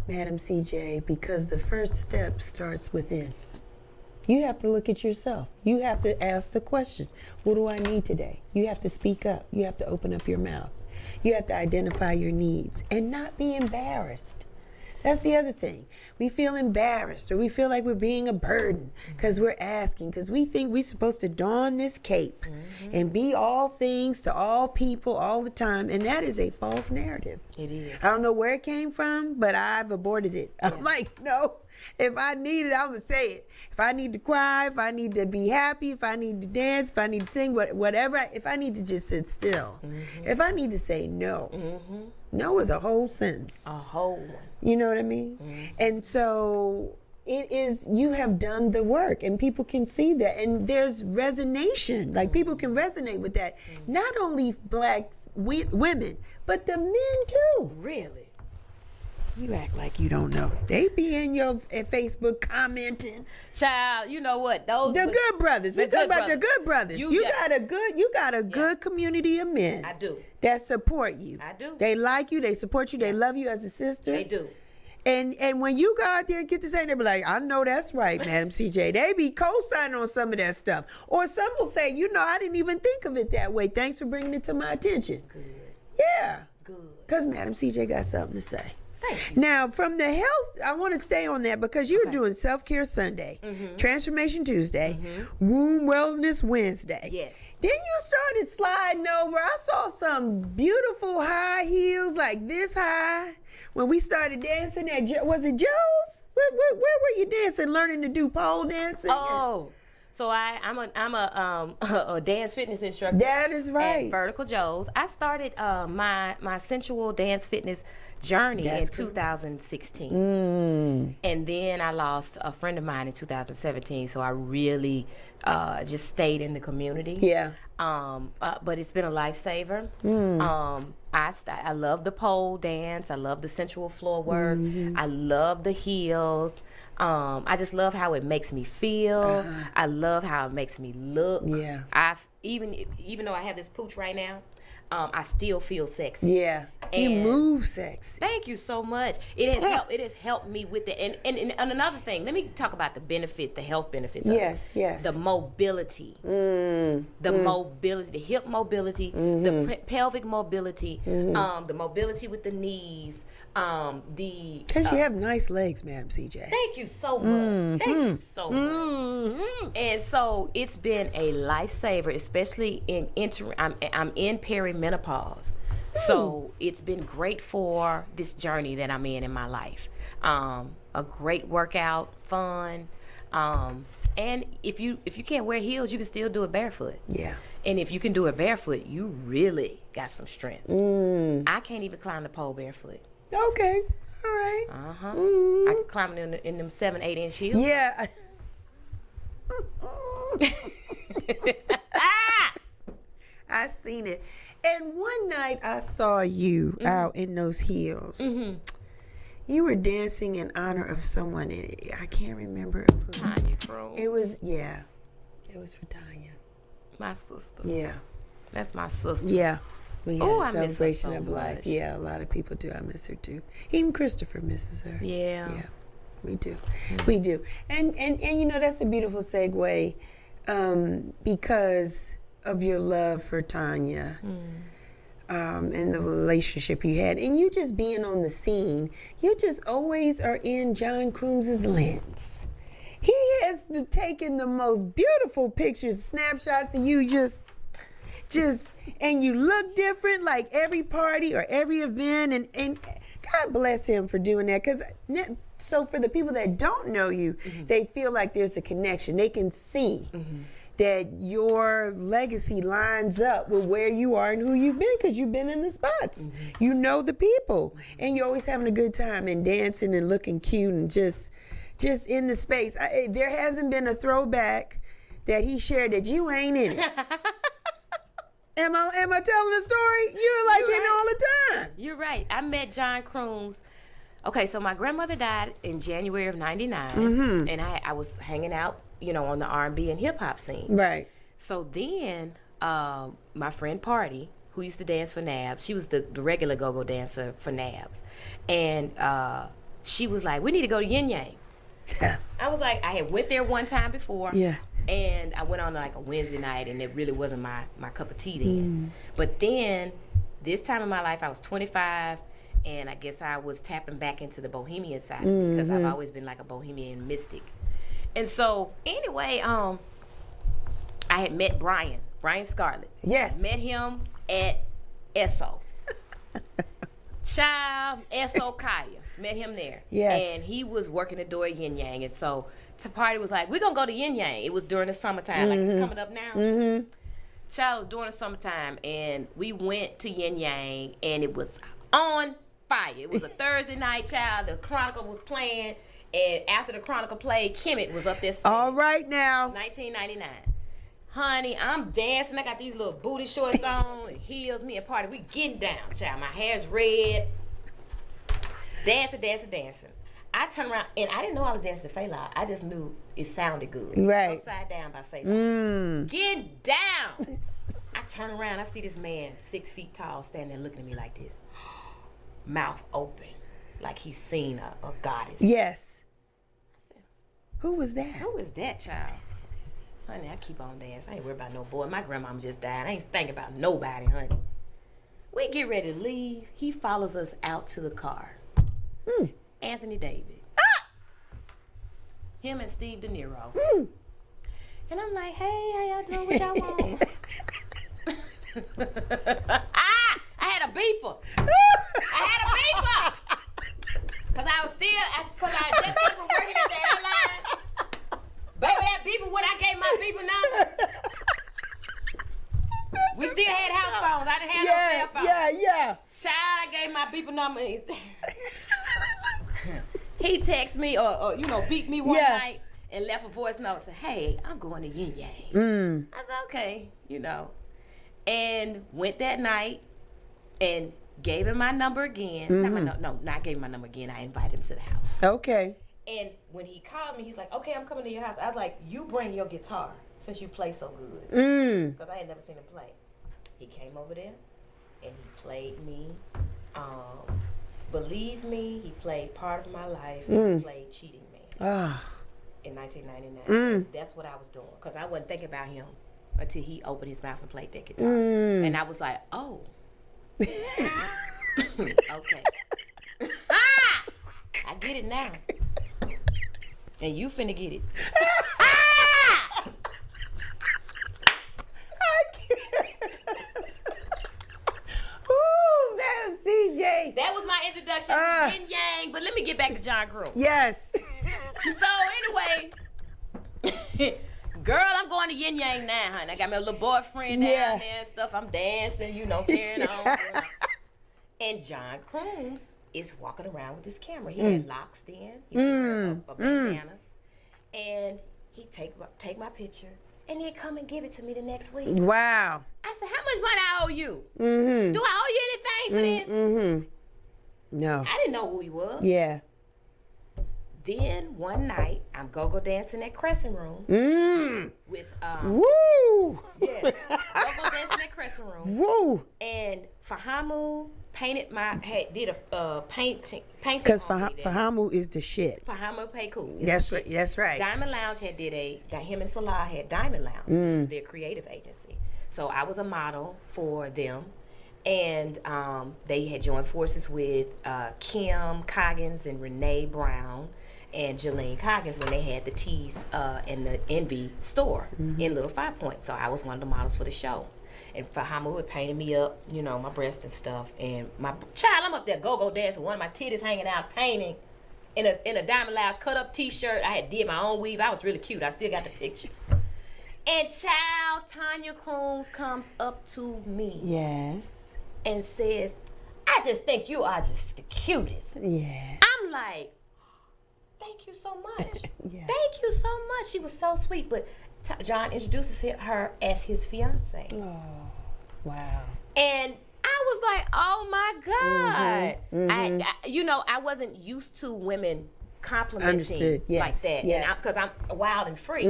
Madam CJ, because the first step starts within. You have to look at yourself. You have to ask the question, what do I need today? You have to speak up. You have to open up your mouth. You have to identify your needs and not be embarrassed. That's the other thing. We feel embarrassed, or we feel like we're being a burden because we're asking, because we think we're supposed to don this cape and be all things to all people all the time. And that is a false narrative. It is. I don't know where it came from, but I've aborted it. I'm like, no, if I need it, I'm going to say it. If I need to cry, if I need to be happy, if I need to dance, if I need to sing, whatever, if I need to just sit still, if I need to say no, no is a whole sentence. A whole one. You know what I mean? And so it is, you have done the work, and people can see that, and there's resonation. Like, people can resonate with that. Not only Black women, but the men too. Really? You act like you don't know. They be in your Facebook commenting. Child, you know what? Those The good brothers. We talk about the good brothers. You got a good community of men. I do. That support you. I do. They like you. They support you. They love you as a sister. They do. And when you go out there and get to say, they be like, I know that's right, Madam CJ. They be co-signing on some of that stuff. Or some will say, I didn't even think of it that way. Thanks for bringing it to my attention. Good. Yeah. Good. Because Madam CJ got something to say. Thank you. Now, from the health, I want to stay on that, because you were doing Self-Care Sunday, Transformation Tuesday, Womb Wellness Wednesday. Yes. Then you started sliding over. I saw some beautiful high heels, like this high, when we started dancing at, was it Joe's? Where were you dancing, learning to do pole dancing? Oh, so I'm a dance fitness instructor. That is right. At Vertical Joe's. I started my sensual dance fitness journey in 2016. And then I lost a friend of mine in 2017, so I really just stayed in the community. Yeah. But it's been a lifesaver. I love the pole dance. I love the sensual floor work. I love the heels. I just love how it makes me feel. I love how it makes me look. Yeah. Even though I have this pooch right now, I still feel sexy. Yeah. You And- move sexy. Thank you so much. It has helped me with it. And another thing, let me talk about the benefits, the health benefits. Yes, of it. yes. The mobility, mobility, the hip mobility, the pelvic mobility, the mobility with the knees, Because you have nice legs, Madam CJ. Thank you so much. Thank you so much. And so it's been a lifesaver, especially in I'm in perimenopause. So it's been great for this journey that I'm in my life. a great workout, fun. And if you can't wear heels, you can still do it barefoot. Yeah. And if you can do it barefoot, you really got some strength. I can't even climb the pole barefoot. Okay. All right. I can climb it in them 7-8 inch heels. Yeah. I seen it. And one night I saw you out in those heels. You were dancing in honor of someone. I can't remember who. Tanya Cruz. It was, yeah. It was for Tanya. My sister. Yeah. That's my sister. Yeah. We had Oh, a I miss her celebration so of life. much. Yeah, a lot of people do. I miss her too. Even Christopher misses her. Yeah. Yeah. We do. We do. And you know, that's a beautiful segue because of your love for Tanya. And the relationship you had, and you just being on the scene, you just always are in John Crooms' lens. He has taken the most beautiful pictures, snapshots of you just, and you look different like every party or every event, and God bless him for doing that, because so for the people that don't know you, they feel like there's a connection. They can see that your legacy lines up with where you are and who you've been, because you've been in the spots. You know the people, and you're always having a good time and dancing and looking cute and just in the space. There hasn't been a throwback that he shared that you ain't in it. Am I telling the story? You're like it all the time. You're right. I met John Crooms. Okay, so my grandmother died in January of '99, and I was hanging out, you know, on the R&B and hip hop scene. Right. So then, my friend Party, who used to dance for Nabs, she was the regular go-go dancer for Nabs, and she was like, "We need to go to Yin Yang." I was like, I had went there one time before. Yeah. And I went on like a Wednesday night, and it really wasn't my cup of tea then. But then, this time in my life, I was 25, and I guess I was tapping back into the bohemian side of me, because I've always been like a bohemian mystic. And so, anyway, I had met Brian Scarlett. Yes. Met him at Esso. Child, Esso Kaya. Met him there. Yes. And he was working the door at Yin Yang. And so, Party was like, we're going to go to Yin Yang. It was during the summertime, like it's coming up now. Child, it was during the summertime, and we went to Yin Yang, and it was on fire. It was a Thursday night, child. The Chronicle was playing, and after the Chronicle played, Kemet was up there singing. All right now. 1999. Honey, I'm dancing. I got these little booty shorts on, and heels. Me and Party, we getting down, child. My hair's red. Dancing. I turned around, and I didn't know I was dancing to Fela. I just knew it sounded good. Right. Upside Down by Fela. Get down. I turn around, I see this man, 6 feet tall, standing there looking at me like this. Mouth open, like he's seen a goddess. Yes. Who was that? Who is that, child? Honey, I keep on dancing. I ain't worried about no boy. My grandmama just died. I ain't thinking about nobody, honey. We get ready to leave. He follows us out to the car. Anthony David. Him and Steve De Niro. And I'm like, hey, how y'all doing? What y'all want? I had a beeper. Because I just came from working at the airline. Baby, that beeper, when I gave my beeper number, we still had house phones. I didn't have no cell phone. Yeah. Child, I gave my beeper number. He texted me or beat me one night and left a voice note and said, hey, I'm going to Yin Yang. I said, okay, and went that night and gave him my number again. Not gave him my number again. I invited him to the house. Okay. And when he called me, he's like, okay, I'm coming to your house. I was like, you bring your guitar since you play so good. Because I had never seen him play. He came over there and he played me. Believe Me, he played Part of My Life, and he played Cheating Man in 1999. That's what I was doing, because I wasn't thinking about him until he opened his mouth and played that guitar. And I was like, oh. Okay. I get it now. And you finna get it. CJ. That was my introduction to Yin Yang but let me get back to John Croom. Yes. So anyway, girl, I'm going to Yin Yang now, honey. I got my little boyfriend down there and stuff. I'm dancing, carrying on. And John Crooms is walking around with his camera. He had locks then. He's wearing a bandana. And he take my picture and then come and give it to me the next week. Wow. I said, how much money I owe you? Do I owe you anything for this? No. I didn't know who he was. Yeah. Then one night, I'm go-go dancing at Crescent Room with Woo! go-go dancing at Crescent Room. Woo! And Fahamu did a painting. Because Fahamu is the shit. Fahamu Peiku. That's right. That's right. Diamond Lounge him and Salah had Diamond Lounge. This was their creative agency. So I was a model for them. And they had joined forces with Kim Coggins and Renee Brown and Jolene Coggins when they had the Tees and the Envy store in Little 5 Point. So I was one of the models for the show. And Fahamu had painted me up, my breast and stuff. And I'm up there go-go dancing, one of my titties hanging out, painting in a Diamond Lounge cut-up T-shirt. I had did my own weave. I was really cute. I still got the picture. And Tanya Crooms comes up to me. Yes. And says, I just think you are just the cutest. Yeah. I'm like, thank you so much. Yeah. Thank you so much. She was so sweet. But John introduces her as his fiance. Oh, wow. And I was like, oh my God. I wasn't used to women complimenting like that. Yes. Because I'm wild and free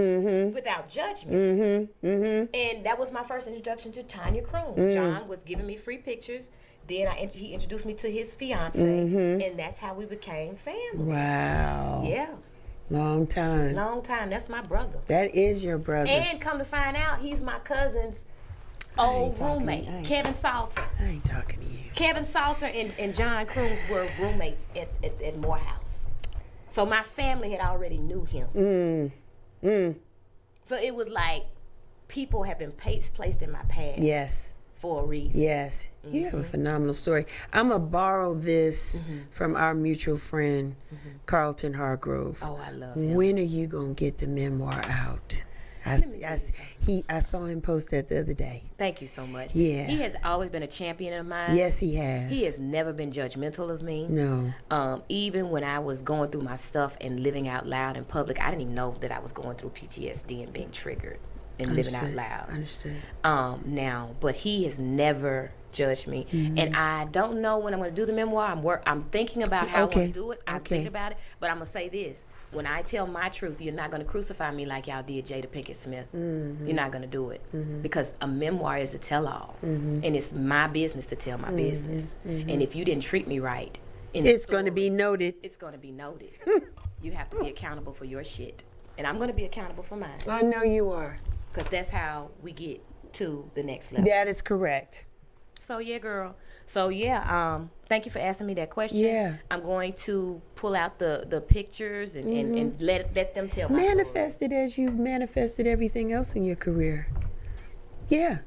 without judgment. And that was my first introduction to Tanya Crooms. John was giving me free pictures. Then he introduced me to his fiance, and that's how we became family. Wow. Yeah. Long time. That's my brother. That is your brother. And come to find out, he's my cousin's old roommate, Kevin Salter. I ain't talking to you. Kevin Salter and John Crooms were roommates at Morehouse. So my family had already knew him. So it was like people have been placed in my path. Yes. For a reason. Yes. You have a phenomenal story. I'm going to borrow this from our mutual friend, Carlton Hargrove. Oh, I love him. When are you going to get the memoir out? I saw him post that the other day. Thank you so much. Yeah. He has always been a champion of mine. Yes, he has. He has never been judgmental of me. No. Even when I was going through my stuff and living out loud in public, I didn't even know that I was going through PTSD and being triggered and living out loud. Understood. But he has never judged me. And I don't know when I'm going to do the memoir. I'm thinking about how I want to do it. I'm thinking about it. But I'm going to say this. When I tell my truth, you're not going to crucify me like y'all did Jada Pinkett Smith. You're not going to do it. Because a memoir is a tell-all. And it's my business to tell my business. And if you didn't treat me right, it's going to be noted. It's going to be noted. You have to be accountable for your shit. And I'm going to be accountable for mine. I know you are. Because that's how we get to the next level. That is correct. So, yeah, girl. So, yeah, thank you for asking me that question. Yeah. I'm going to pull out the pictures and let them tell my Manifest it as you've manifested everything else in your career. Yeah.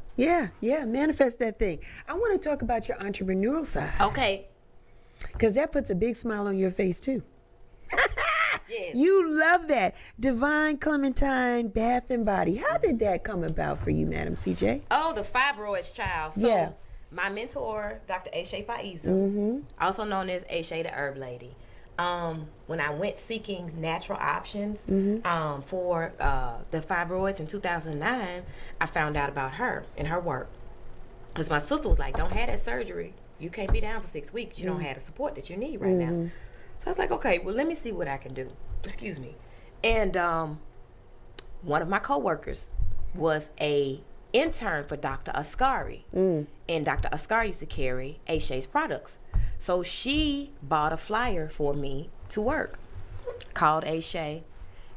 Manifest that thing. I want to talk about your entrepreneurial side. Okay. Because that puts a big smile on your face, too. Yes. You love that. Divine Clementine Bath and Body. How did that come about for you, Madam CJ? Oh, the fibroids, child. So, my mentor, Dr. Aisha Faiza, also known as Aisha the Herb Lady, when I went seeking natural options for the fibroids in 2009, I found out about her and her work. Because my sister was like, don't have that surgery. You can't be down for 6 weeks. You don't have the support that you need right now. So I was like, okay, well, let me see what I can do. Excuse me. And one of my coworkers was a intern for Dr. Ascari. And Dr. Ascari used to carry Aisha's products. So she bought a flyer for me to work. Called Aisha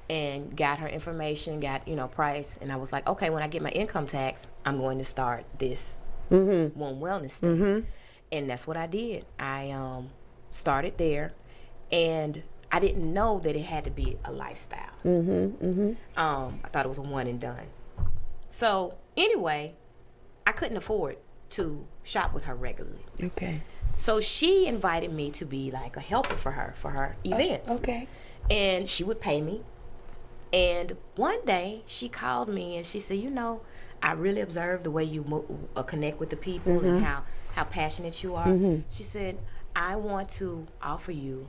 and got her information, got, price. And I was like, okay, when I get my income tax, I'm going to start this One Wellness thing. And that's what I did. I started there. And I didn't know that it had to be a lifestyle. I thought it was a one and done. So anyway, I couldn't afford to shop with her regularly. Okay. So she invited me to be like a helper for her events. Okay. And she would pay me. And one day she called me and she said, you know, I really observed the way you connect with the people and how passionate you are. She said, I want to offer you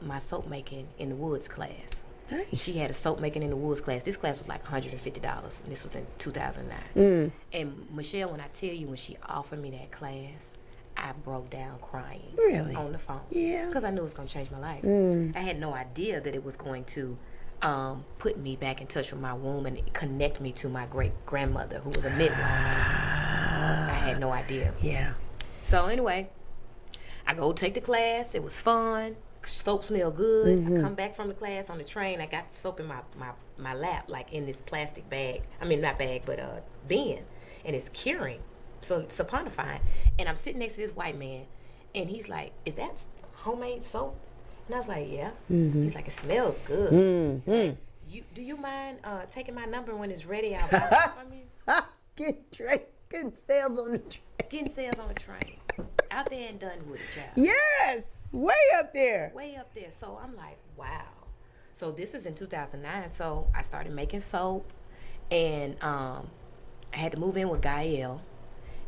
my soap making in the woods class. Nice. She had a soap making in the woods class. This class was like $150, and this was in 2009. And Michelle, when I tell you, when she offered me that class, I broke down crying. Really? On the phone. Yeah. Because I knew it was going to change my life. I had no idea that it was going to put me back in touch with my womb and connect me to my great-grandmother, who was a midwife. I had no idea. Yeah. So anyway, I go take the class. It was fun. Soap smell good. I come back from the class on the train. I got the soap in my lap, like in this plastic bag. I mean, not bag, but bin. And it's curing. So it's saponifying. And I'm sitting next to this white man. And he's like, is that homemade soap? And I was like, yeah. He's like, it smells good. Like, do you mind taking my number when it's ready? I'll buy some from you. Getting sales on the train. Getting sales on the train. Out there and done with it, child. Yes. Way up there. Way up there. So I'm like, wow. So this is in 2009. So I started making soap. And I had to move in with Gael.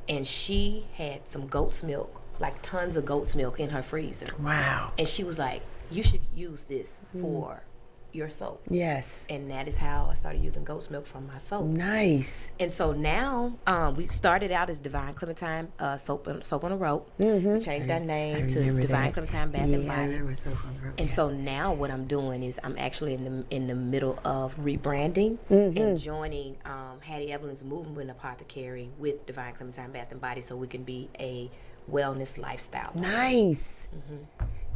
And she had some goat's milk, like tons of goat's milk in her freezer. Wow. And she was like, you should use this for your soap. Yes. And that is how I started using goat's milk from my soap. Nice. And so now we started out as Divine Clementine soap on a Rope. We changed our name to Divine Clementine Bath and Body. I remember Soap on the Rope. And so now what I'm doing is I'm actually in the middle of rebranding and joining Hattie Evelyn's Movement Apothecary with Divine Clementine Bath and Body, so we can be a wellness lifestyle. Nice.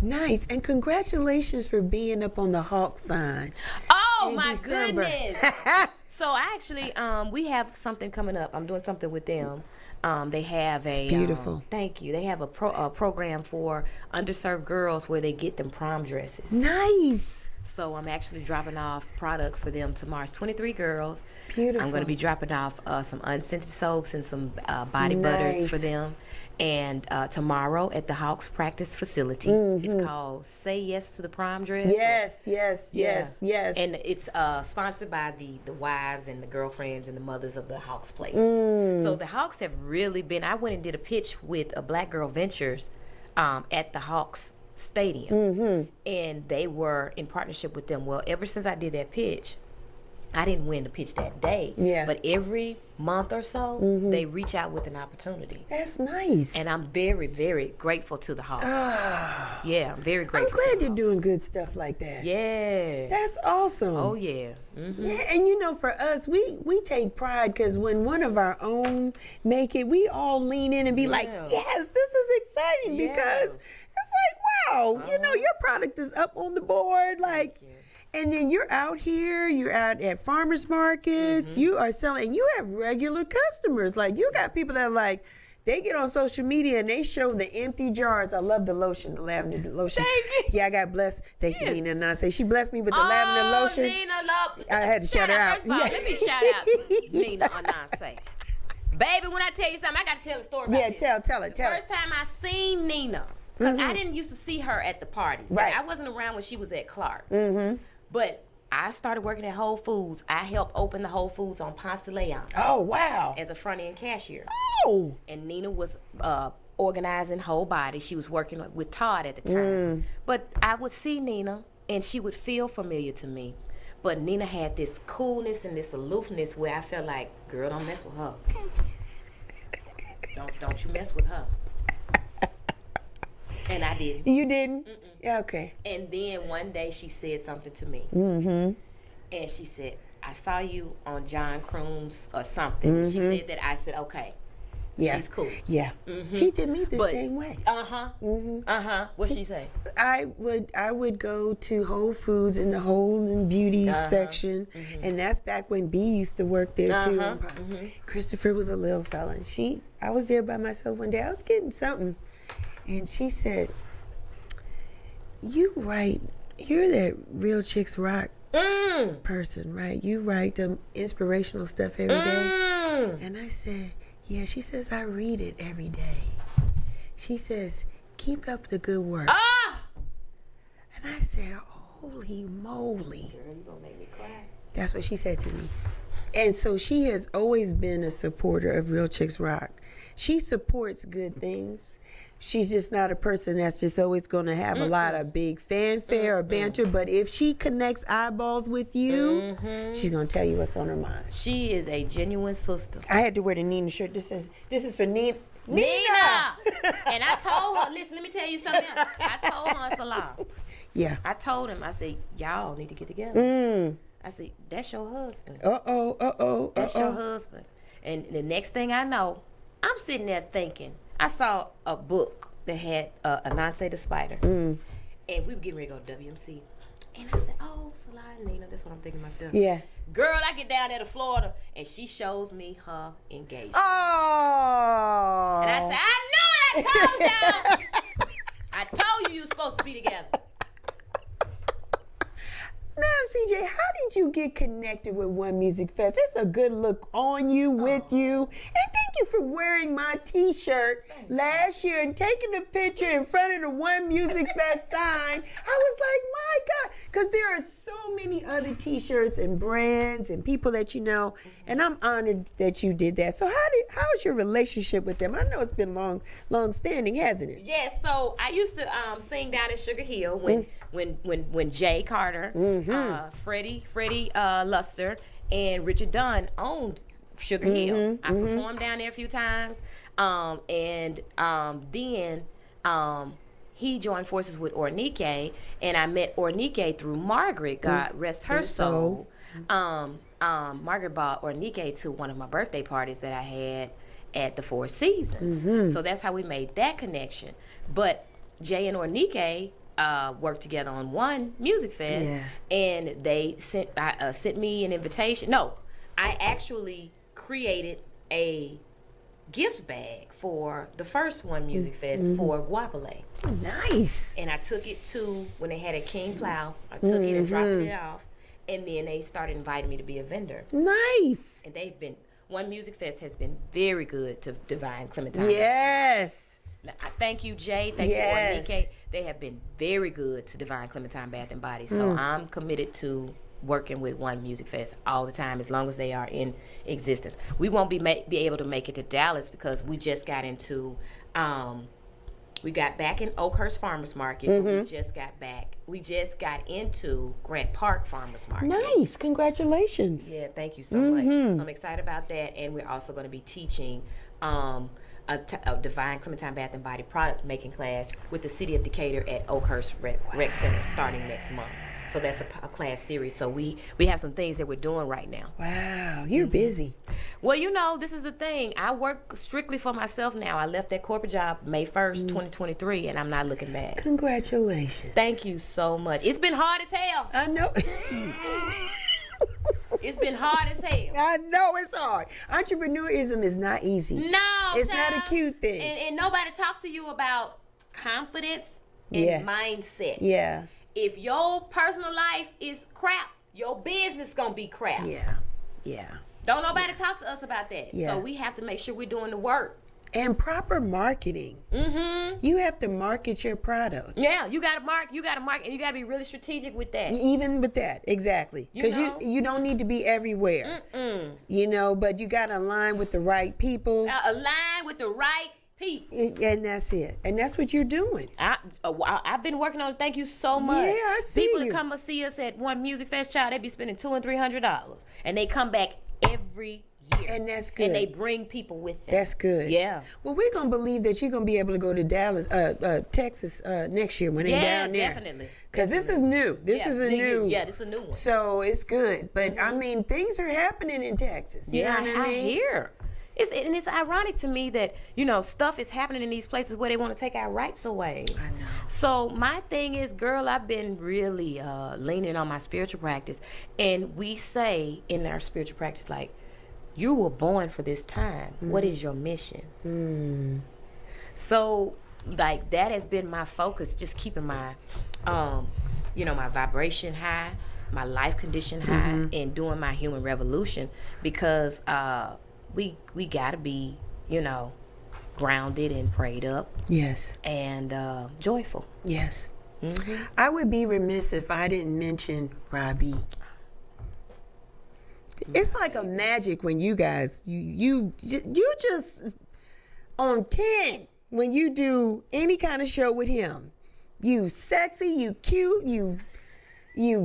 Nice. And congratulations for being up on the Hawk sign. Oh, in my December. goodness. So I actually, we have something coming up. I'm doing something with them. They have a... It's beautiful. Thank you. They have a program for underserved girls where they get them prom dresses. Nice. So I'm actually dropping off product for them tomorrow. It's 23 girls. It's beautiful. I'm going to be dropping off some unscented soaps and some body butters for them. And tomorrow at the Hawks practice facility, it's called Say Yes to the Prom Dress. Yes. And it's sponsored by the wives and the girlfriends and the mothers of the Hawks players. So the Hawks have really been, I went and did a pitch with a Black Girl Ventures at the Hawks Stadium. And they were in partnership with them. Well, ever since I did that pitch, I didn't win the pitch that day. Yeah. But every month or so, they reach out with an opportunity. That's nice. And I'm very, very grateful to the Hawks. Yeah, I'm very I'm grateful. glad you're doing good stuff like that. Yeah. That's awesome. Oh, yeah. Yeah, and you know, for us, we take pride because when one of our own make it, we all lean in and be like, yes, this is exciting because it's like, wow, you know, your product is up on the board. Like, and then you're out here, you're out at farmers markets, you are selling, and you have regular customers. Like, you got people that are like, they get on social media and they show the empty jars. I love the lotion, the lavender lotion. Thank you. Yeah, I got blessed. Thank you, Nina Anase. She blessed me with the lavender lotion. Nina, love. I had to shout her out. First of all, let me shout out Nina Anase. Baby, when I tell you something, I got to tell a story about this. Tell it. First time I seen Nina, because I didn't used to see her at the parties. Right. I wasn't around when she was at Clark. But I started working at Whole Foods. I helped open the Whole Foods on Ponce de Leon Oh, wow. as a front-end cashier. Oh. And Nina was organizing Whole Body. She was working with Todd at the time. But I would see Nina, and she would feel familiar to me. But Nina had this coolness and this aloofness where I felt like, girl, don't mess with her. Don't you mess with her. And I didn't. You didn't? Yeah, okay. And then one day she said something to me. And she said, I saw you on John Croom's or something. She said that. I said, okay. Yeah. She's cool. Yeah. She did me the same way. What'd she say? I would go to Whole Foods in the home and beauty section, and that's back when B used to work there too. Christopher was a little fella. And I was there by myself one day. I was getting something, and she said, "You write? You're that Real Chicks Rock person, right? You write the inspirational stuff every day." And I said, "Yeah." She says, "I read it every day." She says, keep up the good work. Ah! And I said, holy moly. Girl, you gonna make me cry. That's what she said to me. And so she has always been a supporter of Real Chicks Rock. She supports good things. She's just not a person that's just always going to have a lot of big fanfare or banter. But if she connects eyeballs with you, she's going to tell you what's on her mind. She is a genuine sister. I had to wear the Nina shirt. This is for Nina. Nina! And I told her, listen, let me tell you something else. I told her, Salah. Yeah. I told him, I said, y'all need to get together. I said, that's your husband. That's your husband. And the next thing I know, I'm sitting there thinking, I saw a book that had Anansi the Spider. And we were getting ready to go to WMC. And I said, oh, Salah and Nina, that's what I'm thinking to myself. Yeah. Girl, I get down there to Florida, and she shows me her engagement. Oh. And I said, I knew it, I told y'all. I told you were supposed to be together. Now, CJ, how did you get connected with One Music Fest? It's a good look on you, with you. And thank you for wearing my t-shirt last year and taking a picture in front of the One Music Fest sign. I was like, my God. Because there are so many other t-shirts and brands and people that you know. And I'm honored that you did that. So how is your relationship with them? I know it's been long standing, hasn't it? Yes, so I used to sing down in Sugar Hill when Jay Carter, Freddie Luster, and Richard Dunn owned Sugar Hill. I performed down there a few times, and then he joined forces with Ornike, and I met Ornike through Margaret. God rest her soul. Margaret brought Ornike to one of my birthday parties that I had at the Four Seasons. So that's how we made that connection. But Jay and Ornike worked together on One Music Fest, and they sent me an invitation. No, I actually created a gift bag for the first One Music Fest for Guapale. Nice. And I took it to, when they had a King Plow, I took it and dropped it off, and then they started inviting me to be a vendor. Nice. And One Music Fest has been very good to Divine Clementine. Yes. I thank you, Jay. Thank you, Ornike. They have been very good to Divine Clementine Bath and Body. So I'm committed to working with One Music Fest all the time, as long as they are in existence. We won't be able to make it to Dallas because we just got into, we got back in Oakhurst Farmers Market. We just got into Grant Park Farmers Market. Nice. Congratulations. Yeah, thank you so much. So I'm excited about that. And we're also going to be teaching a Divine Clementine Bath and Body product making class with the City of Decatur at Oakhurst Rec Center starting next month. So that's a class series. So we have some things that we're doing right now. Wow, you're busy. Well, you know, this is the thing. I work strictly for myself now. I left that corporate job May 1st, 2023, and I'm not looking back. Congratulations. Thank you so much. It's been hard as hell. I know. It's been hard as hell. I know it's hard. Entrepreneurism is not easy. No, it's child. not a cute thing. And nobody talks to you about confidence and mindset. Yeah. If your personal life is crap, your business gonna be crap. Yeah. Don't nobody talk to us about that. Yeah. So we have to make sure we're doing the work. And proper marketing. You have to market your product. Yeah, you gotta market, and you gotta be really strategic with that. Even with that, exactly. Because you don't need to be everywhere. You know, but you gotta align with the right people. Align with the right people. And that's it. And that's what you're doing. I've been working on it. Thank you so much. Yeah, I see People you. that come and see us at One Music Fest, child, they be spending $200 and $300, and they come back every year. And that's good. And they bring people with them. That's good. Yeah. Well, we're gonna believe that you're gonna be able to go to Dallas, Texas next year when they're down there. Definitely. Because this is new. This is a new. Yeah, this is a new one. So it's good. But I mean, things are happening in Texas. You know what I mean? I hear. It's ironic to me that, you know, stuff is happening in these places where they want to take our rights away. I know. So my thing is, girl, I've been really leaning on my spiritual practice. And we say in our spiritual practice, like, you were born for this time. What is your mission? So, like, that has been my focus, just keeping my, my vibration high, my life condition high, and doing my human revolution, because we got to be, grounded and prayed up. Yes. And joyful. Yes. Mm-hmm. I would be remiss if I didn't mention Robbie. It's like a magic when you guys, you just on 10 when you do any kind of show with him. You sexy, you cute, you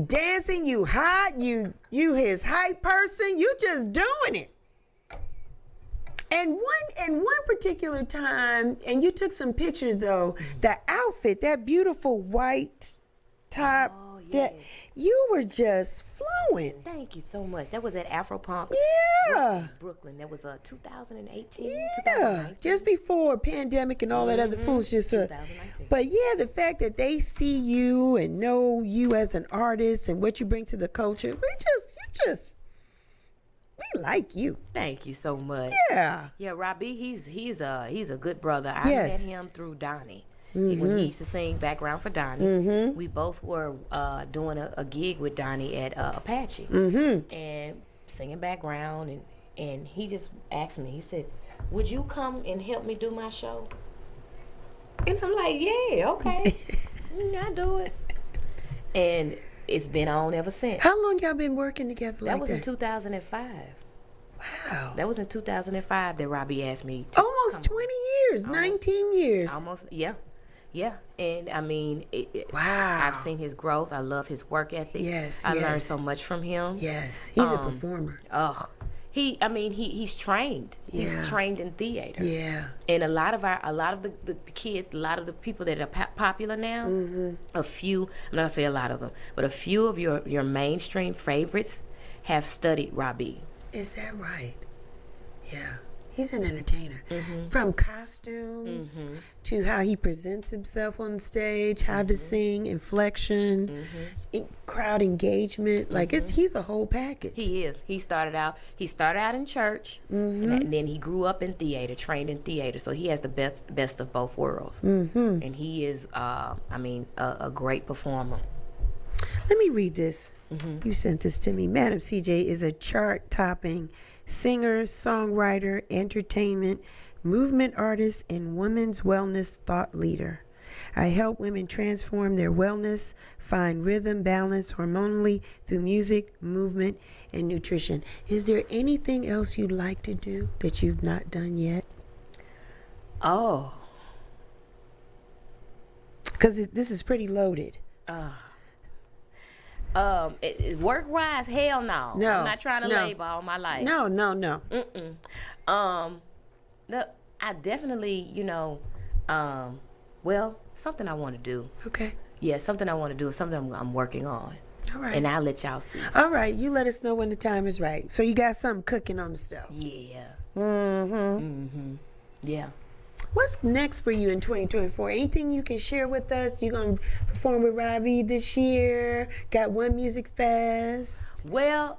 dancing, you hot, you his hype person, you just doing it. And one particular time, and you took some pictures though, the outfit, that beautiful white top, that you were just flowing. Thank you so much. That was at Afro Punk. Yeah. Brooklyn. That was 2018. Yeah. 2019. Just before pandemic and all that other foolishness. 2019. But yeah, the fact that they see you and know you as an artist and what you bring to the culture, we like you. Thank you so much. Yeah. Yeah, Robbie, he's a good brother. I Yes. met him through Donnie. When he used to sing background for Donnie, we both were doing a gig with Donnie at Apache and singing background. And he just asked me, he said, would you come and help me do my show? And I'm like, yeah, okay. I'll do it. And it's been on ever since. How long y'all been working together like that? That was in 2005. Wow. That was in 2005 that Robbie asked me to Almost 20 years, 19 years. Almost, yeah. Yeah, and I mean, Wow. I've seen his growth. I love his work ethic. Yes, I yes. learned so much from him. Yes, he's a performer. He's trained. Yeah. He's trained in theater. Yeah. And a lot of the kids, a lot of the people that are popular now, a few, I'm not gonna say a lot of them, but a few of your mainstream favorites have studied Robbie. Is that right? Yeah. He's an entertainer. From costumes to how he presents himself on stage, how to sing, inflection, crowd engagement. Like he's a whole package. He is. He started out in church, and then he grew up in theater, trained in theater. So he has the best of both worlds. And he is, a great performer. Let me read this. You sent this to me. Madam CJ is a chart-topping singer, songwriter, entertainment, movement artist, and women's wellness thought leader. I help women transform their wellness, find rhythm, balance hormonally through music, movement, and nutrition. Is there anything else you'd like to do that you've not done yet? Oh. Because this is pretty loaded. Work-wise, hell no. No. I'm not trying to labor all my life. No. I definitely, something I want to do. Okay. Yeah, something I want to do is something I'm working on. All right. And I'll let y'all see. All right. You let us know when the time is right. So you got something cooking on the stove. Yeah. Yeah. What's next for you in 2024? Anything you can share with us? You gonna perform with Robbie this year? Got One Music Fest? Well,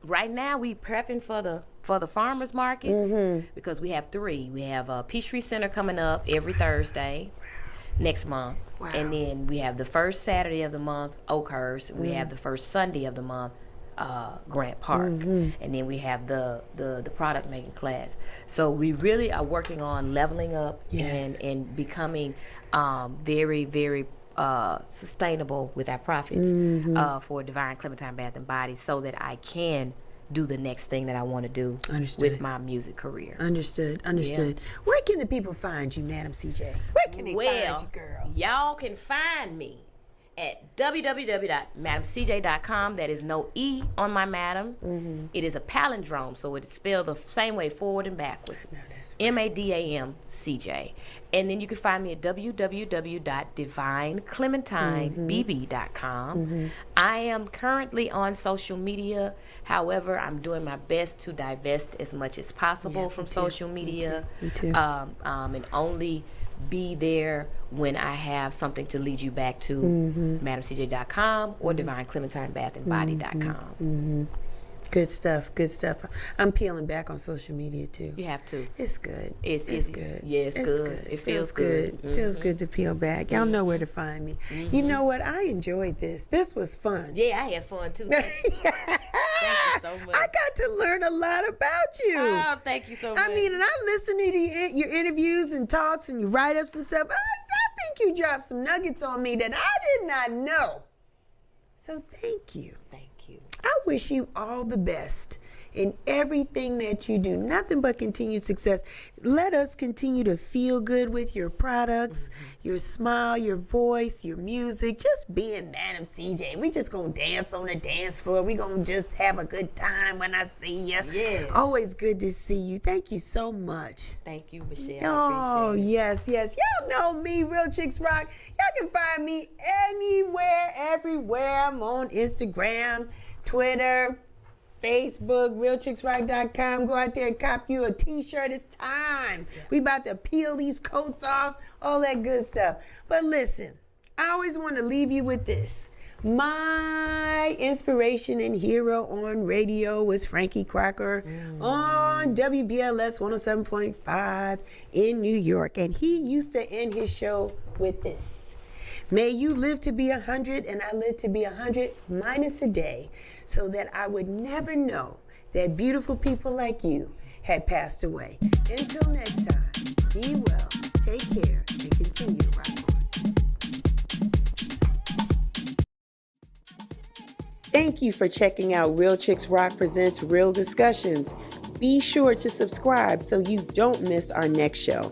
right now we prepping for the farmers markets because we have 3. We have Peachtree Center coming up every Thursday next month, and then we have the first Saturday of the month, Oakhurst. We have the first Sunday of the month, Grant Park, and then we have the product making class. So we really are working on leveling up and becoming very, very sustainable with our profits for Divine Clementine Bath and Body, so that I can do the next thing that I want to do with my music career. Understood. Yeah. Where can the people find you, Madam CJ? Where can they find you, girl? Y'all can find me at www.madamcj.com. That is no E on my madam. It is a palindrome, so it's spelled the same way forward and backwards. No, that's right. MADAMCJ. And then you can find me at www.divineclementinebb.com. I am currently on social media. However, I'm doing my best to divest as much as possible from social media. Me too. And only be there when I have something to lead you back to madamcj.com or divineclementinebathandbody.com. Good stuff. I'm peeling back on social media too. You have to. It's good. It's good. Yeah, it's good. It feels good. Feels good to peel back. Y'all know where to find me. You know what? I enjoyed this. This was fun. Yeah, I had fun too. Thank you so so much. I got to learn a lot about you. Oh, thank you so much. I mean, and I listen to your interviews and talks and your write-ups and stuff. I think you dropped some nuggets on me that I did not know. So thank you. Thank you. I wish you all the best in everything that you do. Nothing but continued success. Let us continue to feel good with your products, your smile, your voice, your music. Just being Madam CJ. We just gonna dance on the dance floor. We gonna just have a good time when I see you. Yeah. Always good to see you. Thank you so much. Thank you, Michelle. Oh, I appreciate it. yes. Y'all know me, Real Chicks Rock. Y'all can find me anywhere, everywhere. I'm on Instagram, Twitter, Facebook, realchicksrock.com. Go out there and cop you a t-shirt. It's time. We about to peel these coats off, all that good stuff. But listen, I always want to leave you with this. My inspiration and hero on radio was Frankie Crocker on WBLS 107.5 in New York. And he used to end his show with this. May you live to be 100 and I live to be 100 minus a day, so that I would never know that beautiful people like you had passed away. Until next time, be well, take care, and continue to rock on. Thank you for checking out Real Chicks Rock Presents Real Discussions. Be sure to subscribe so you don't miss our next show.